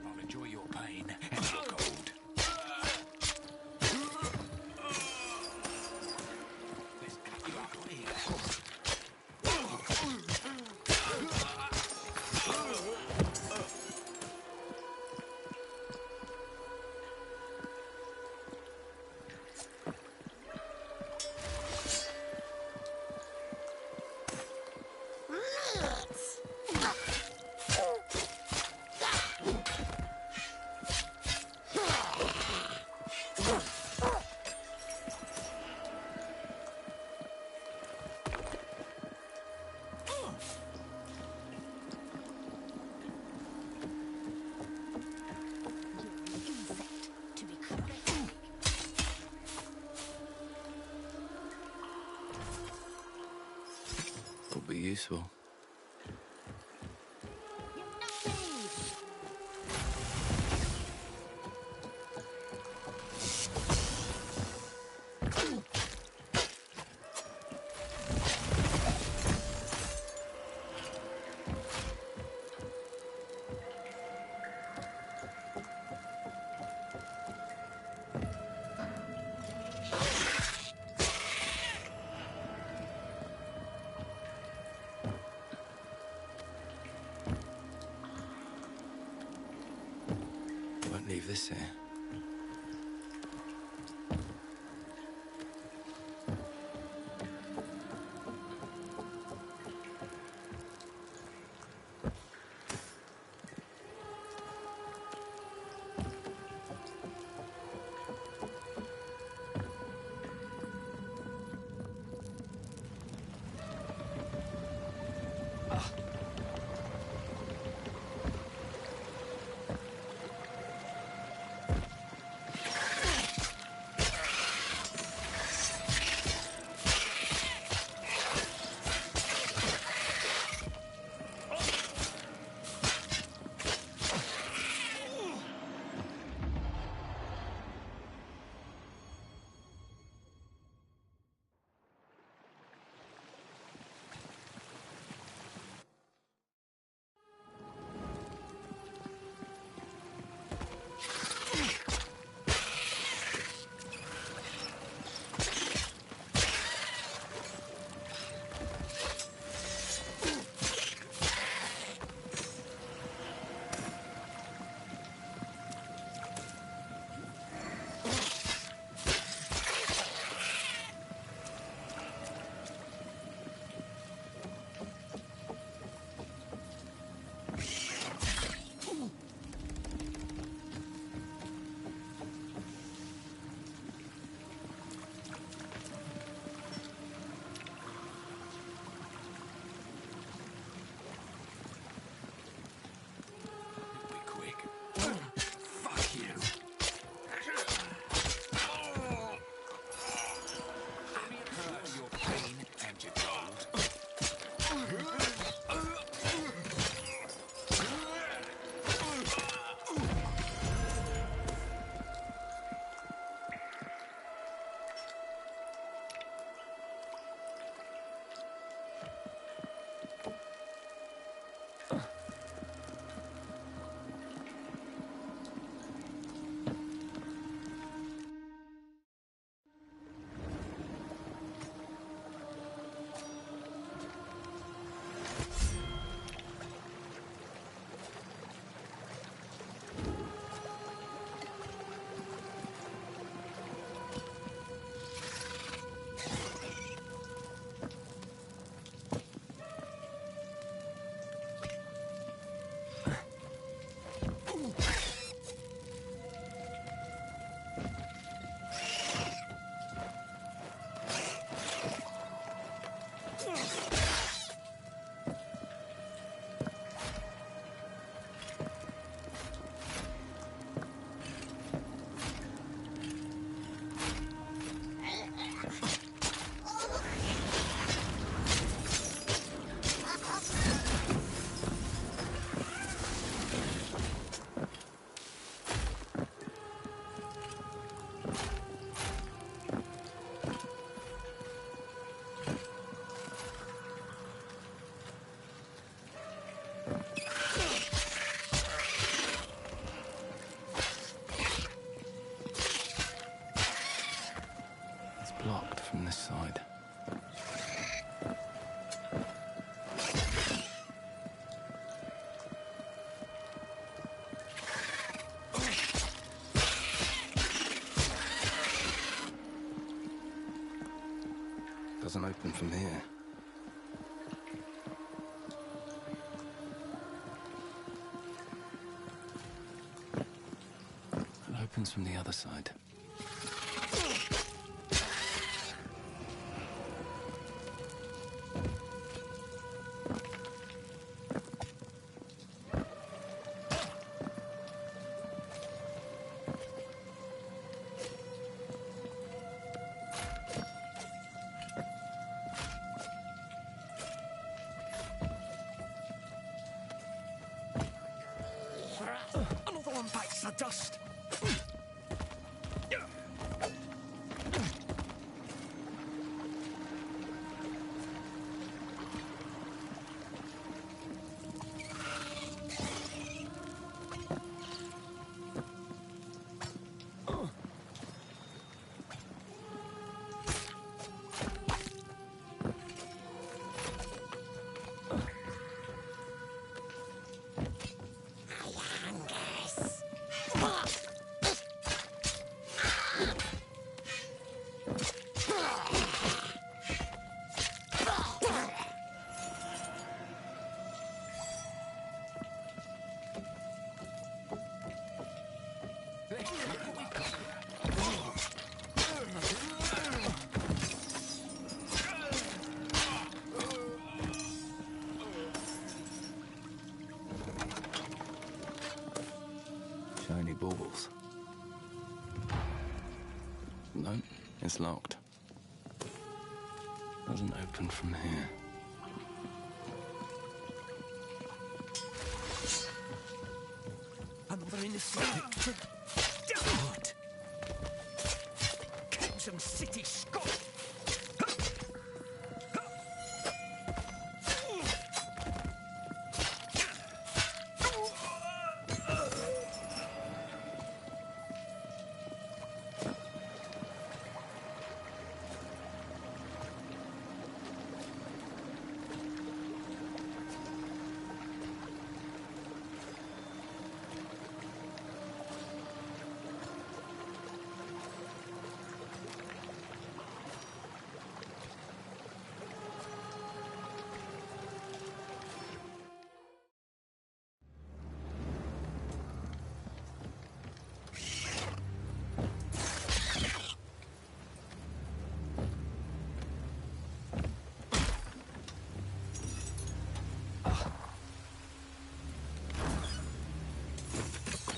Speaker 14: I'll enjoy your pain and your gold. Let's cut you up on here.
Speaker 1: Will be useful. Won't leave this here. doesn't open from here. It opens from the other side.
Speaker 10: Another one bites the dust.
Speaker 1: Shiny baubles. No, it's locked. Doesn't open from here.
Speaker 10: Another innocent victim. Good. Crimson City Scum.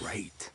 Speaker 1: Great.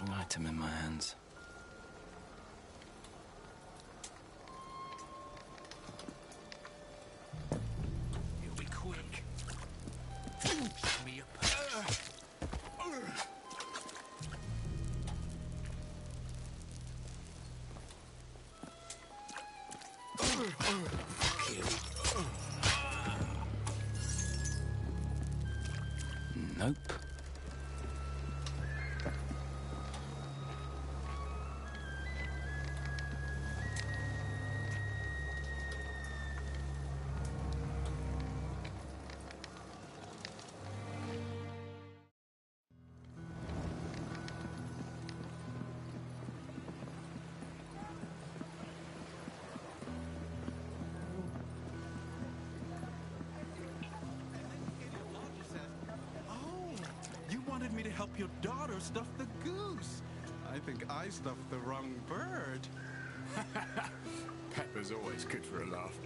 Speaker 1: Wrong item in my hands.
Speaker 14: You'll be quick. Show me your purse.
Speaker 1: Nope.
Speaker 15: me to help your daughter stuff the goose. I think I stuffed the wrong bird.
Speaker 6: Pepper's always good for a laugh.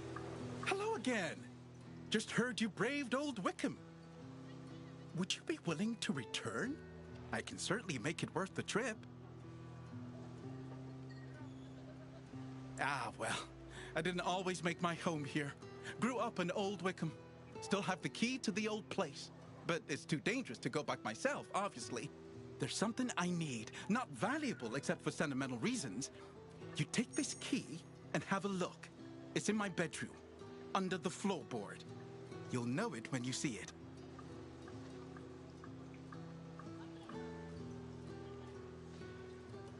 Speaker 15: Hello again. Just heard you braved old Wickham. Would you be willing to return? I can certainly make it worth the trip. Ah, well, I didn't always make my home here. Grew up in Old Wickham. Still have the key to the old place. But it's too dangerous to go back myself, obviously. There's something I need, not valuable except for sentimental reasons. You take this key and have a look. It's in my bedroom, under the floorboard. You'll know it when you see it.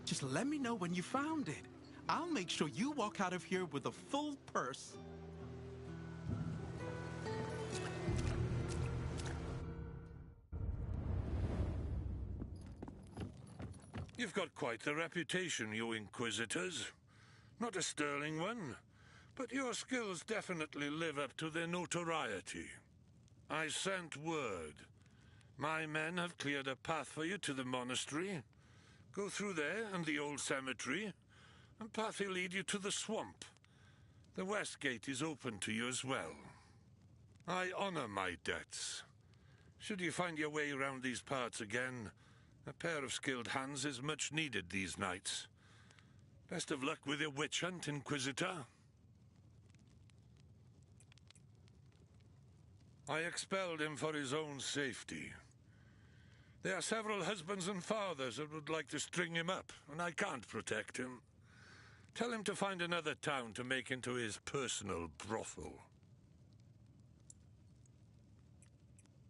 Speaker 15: Just let me know when you found it. I'll make sure you walk out of here with a full purse.
Speaker 16: You've got quite the reputation, you Inquisitors. Not a sterling one, but your skills definitely live up to their notoriety. I sent word. My men have cleared a path for you to the monastery. Go through there and the old cemetery, and path will lead you to the swamp. The west gate is open to you as well. I honor my debts. Should you find your way around these parts again, a pair of skilled hands is much needed these nights. Best of luck with your witch hunt, Inquisitor. I expelled him for his own safety. There are several husbands and fathers that would like to string him up, and I can't protect him. Tell him to find another town to make into his personal brothel.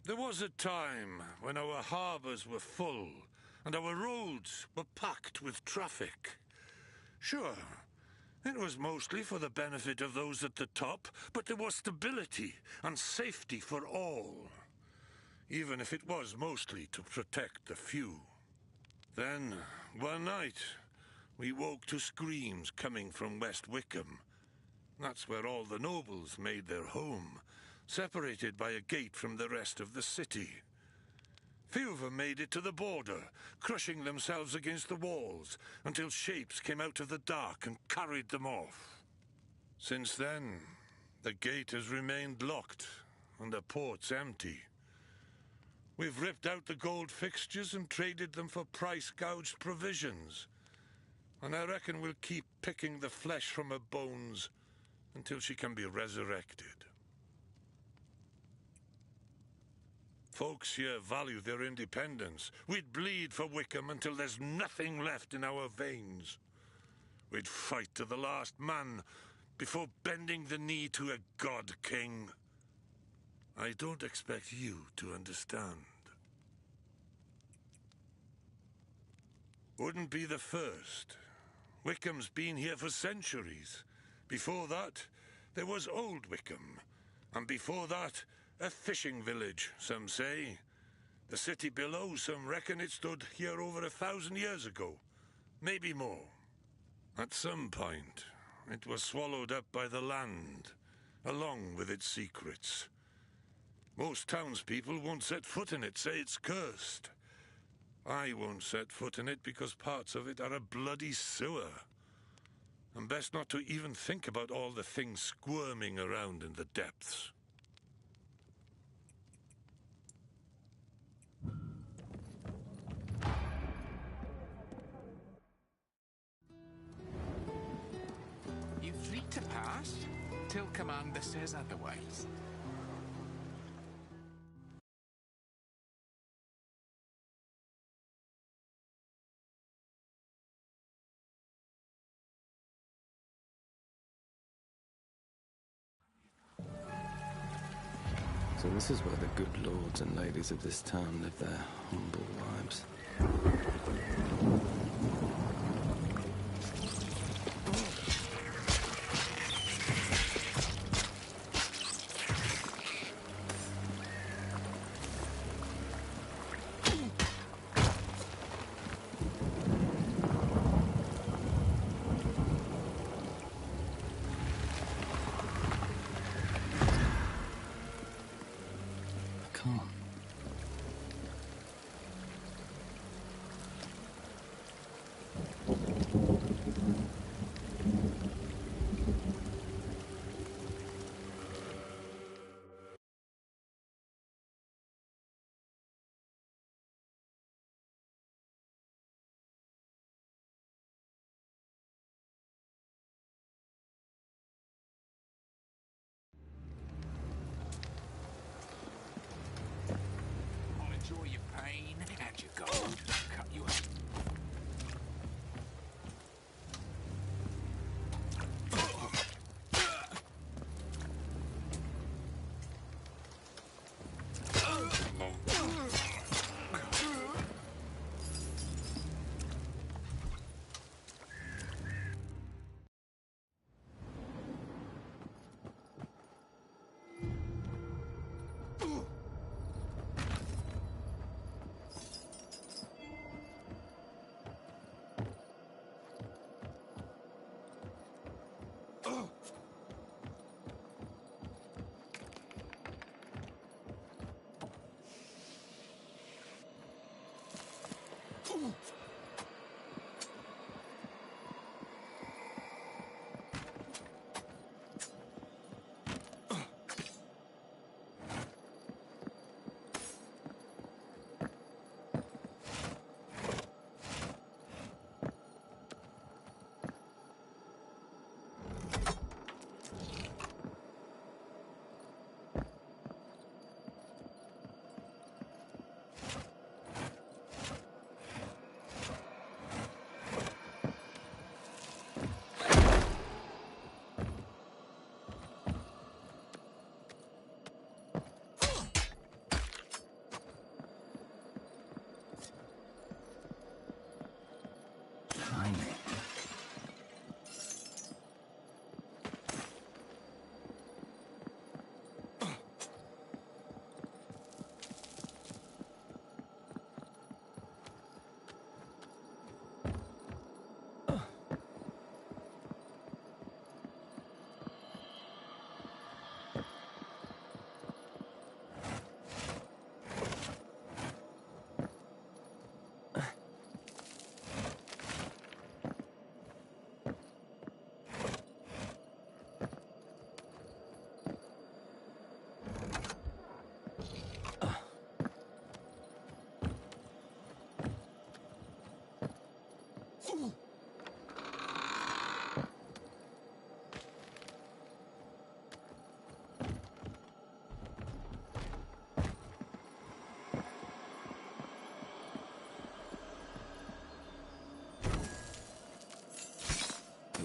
Speaker 16: There was a time when our harbors were full, and our roads were packed with traffic. Sure, it was mostly for the benefit of those at the top, but there was stability and safety for all. Even if it was mostly to protect the few. Then, one night, we woke to screams coming from West Wickham. That's where all the nobles made their home, separated by a gate from the rest of the city. Few of them made it to the border, crushing themselves against the walls, until shapes came out of the dark and carried them off. Since then, the gate has remained locked, and the port's empty. We've ripped out the gold fixtures and traded them for price-gouged provisions. And I reckon we'll keep picking the flesh from her bones until she can be resurrected. Folks here value their independence. We'd bleed for Wickham until there's nothing left in our veins. We'd fight to the last man before bending the knee to a god-king. I don't expect you to understand. Wouldn't be the first. Wickham's been here for centuries. Before that, there was Old Wickham. And before that, a fishing village, some say. The city below, some reckon it stood here over 1,000 years ago. Maybe more. At some point, it was swallowed up by the land, along with its secrets. Most townspeople won't set foot in it, say it's cursed. I won't set foot in it because parts of it are a bloody sewer. And best not to even think about all the things squirming around in the depths.
Speaker 6: You're free to pass, till Commander says otherwise.
Speaker 1: So this is where the good lords and ladies of this town live their humble lives.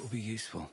Speaker 1: will be useful.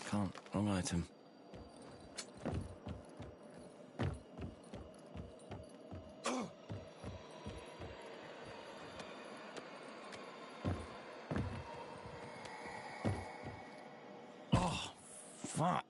Speaker 1: Can't. Wrong item.
Speaker 6: Oh, fuck.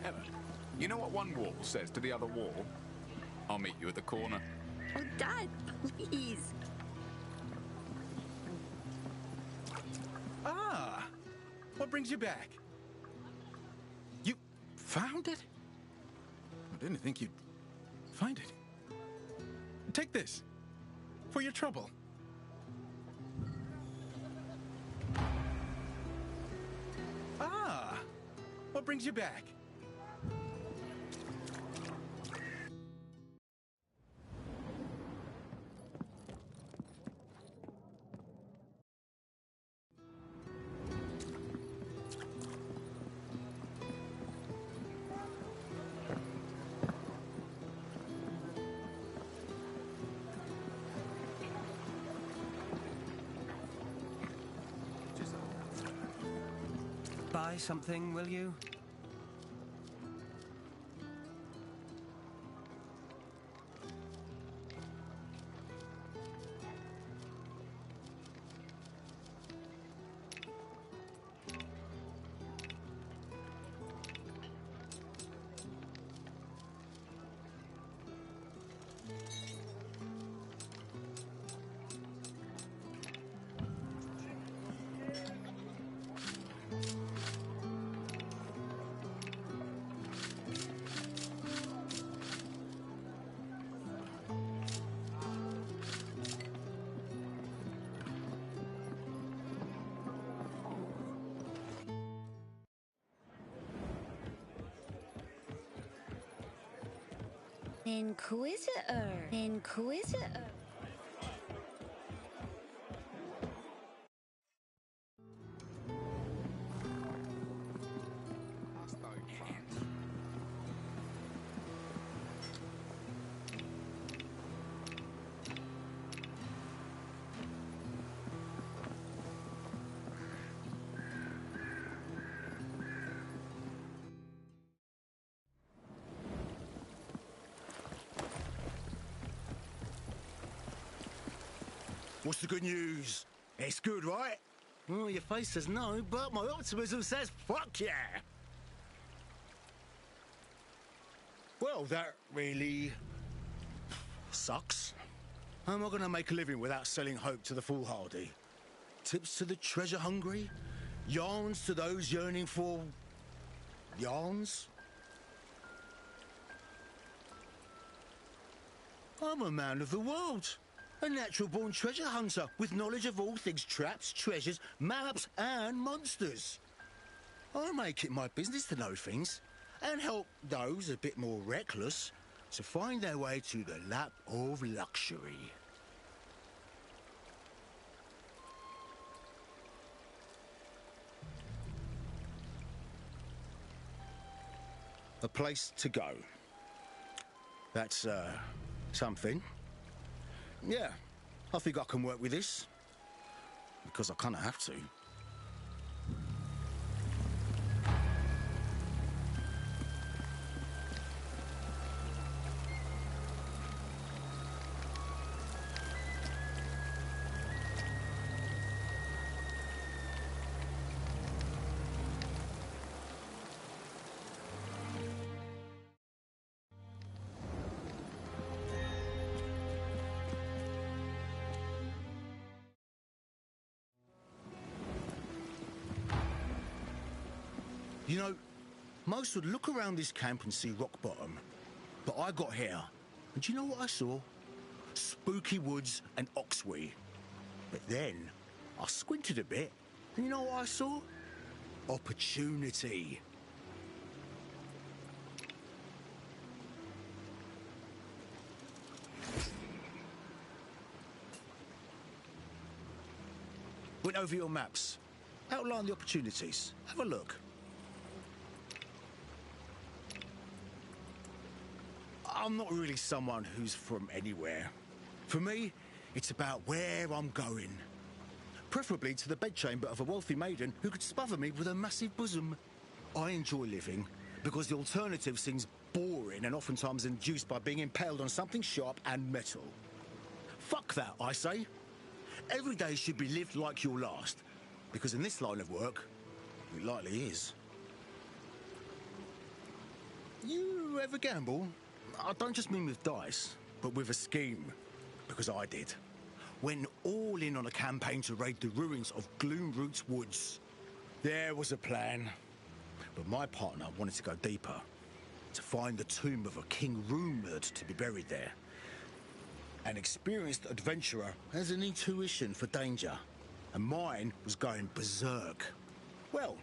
Speaker 6: Emma, you know what one wall says to the other wall? I'll meet you at the corner.
Speaker 9: Oh, Dad, please.
Speaker 15: Ah! What brings you back? You found it? I didn't think you'd find it. Take this. For your trouble. Ah! What brings you back?
Speaker 10: buy something, will you?
Speaker 13: Inquisitor.
Speaker 4: What's the good news? It's good, right? Well, your face says no, but my optimism says fuck yeah! Well, that really sucks. How am I going to make a living without selling hope to the foolhardy? Tips to the treasure-hungry? Yarns to those yearning for... yarns? I'm a man of the world. A natural-born treasure hunter with knowledge of all things traps, treasures, maps, and monsters. I make it my business to know things and help those a bit more reckless to find their way to the lap of luxury. A place to go. That's, something. Yeah, I think I can work with this. Because I kind of have to. You know, most would look around this camp and see rock bottom. But I got here, and do you know what I saw? Spooky woods and oxwee. But then, I squinted a bit, and you know what I saw? Opportunity. Went over your maps. Outline the opportunities. Have a look. I'm not really someone who's from anywhere. For me, it's about where I'm going. Preferably to the bedchamber of a wealthy maiden who could smother me with a massive bosom. I enjoy living because the alternative seems boring and oftentimes induced by being impaled on something sharp and metal. Fuck that, I say. Every day should be lived like your last, because in this line of work, it likely is. You ever gamble? I don't just mean with dice, but with a scheme, because I did. Went all in on a campaign to raid the ruins of Gloomroot's woods. There was a plan, but my partner wanted to go deeper, to find the tomb of a king rumoured to be buried there. An experienced adventurer has an intuition for danger, and mine was going berserk. Well,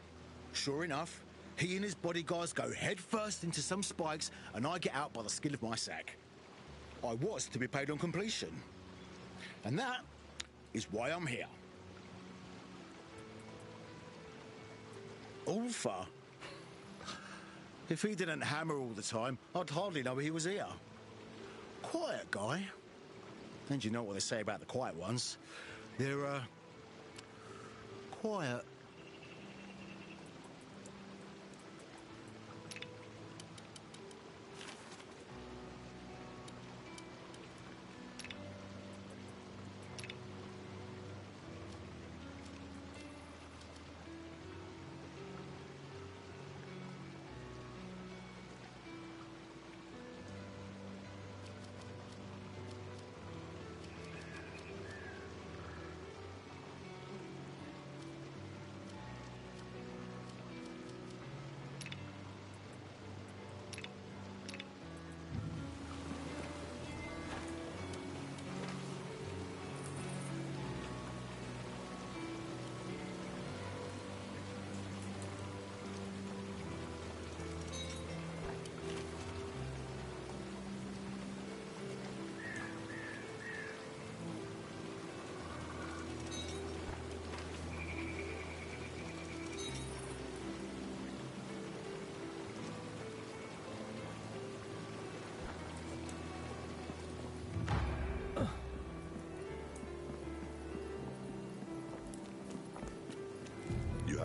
Speaker 4: sure enough, he and his bodyguards go headfirst into some spikes, and I get out by the skin of my sack. I was to be paid on completion. And that is why I'm here. Ulfa? If he didn't hammer all the time, I'd hardly know he was here. Quiet guy. And you know what they say about the quiet ones. They're, quiet.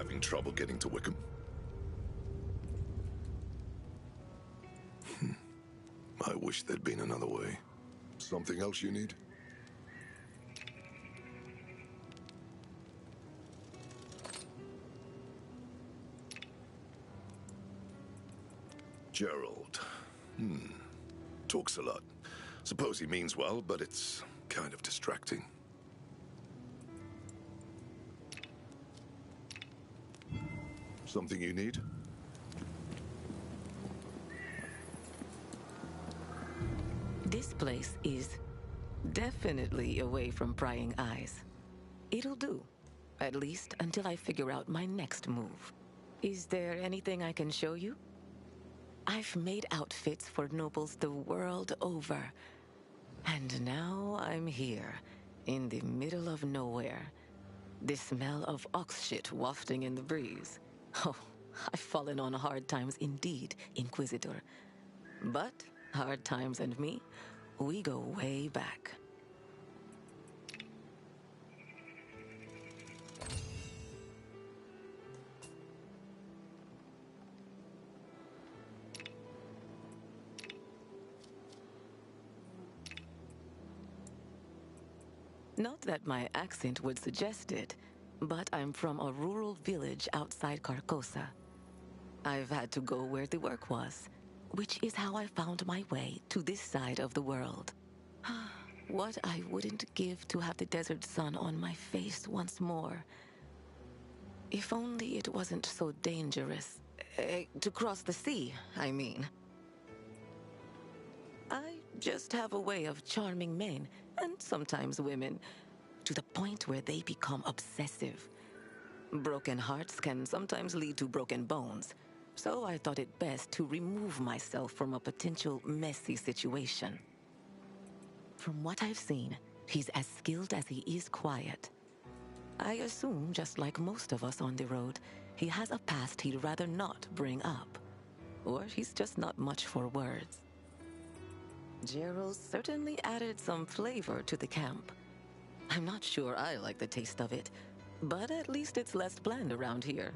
Speaker 12: having trouble getting to Wickham? I wish there'd been another way. Something else you need? Gerald. Talks a lot. Suppose he means well, but it's kind of distracting. Something you need?
Speaker 5: This place is definitely away from prying eyes. It'll do, at least until I figure out my next move. Is there anything I can show you? I've made outfits for nobles the world over. And now I'm here, in the middle of nowhere. The smell of ox shit wafting in the breeze. Oh, I've fallen on hard times indeed, Inquisitor. But hard times and me, we go way back. Not that my accent would suggest it, but I'm from a rural village outside Carcosa. I've had to go where the work was, which is how I found my way to this side of the world. What I wouldn't give to have the desert sun on my face once more. If only it wasn't so dangerous. To cross the sea, I mean. I just have a way of charming men, and sometimes women, to the point where they become obsessive. Broken hearts can sometimes lead to broken bones, so I thought it best to remove myself from a potential messy situation. From what I've seen, he's as skilled as he is quiet. I assume, just like most of us on the road, he has a past he'd rather not bring up. Or he's just not much for words. Gerald certainly added some flavor to the camp. I'm not sure I like the taste of it, but at least it's less bland around here.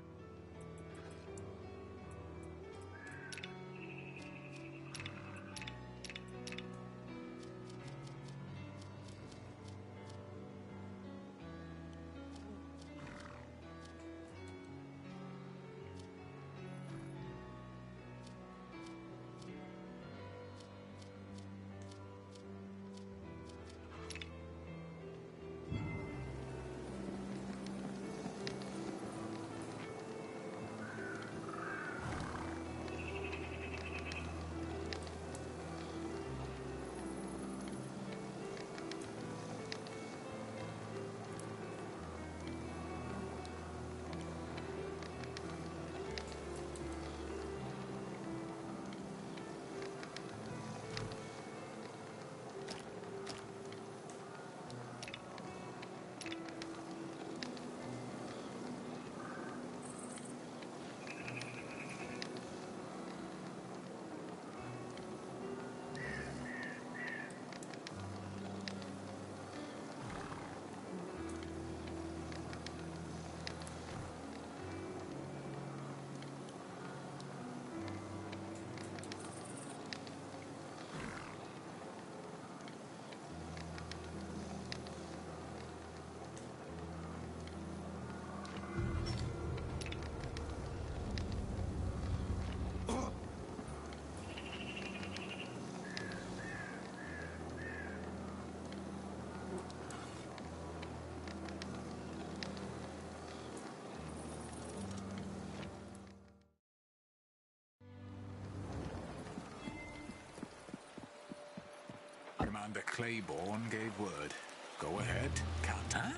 Speaker 6: Commander Claiborne gave word. Go ahead, Captain.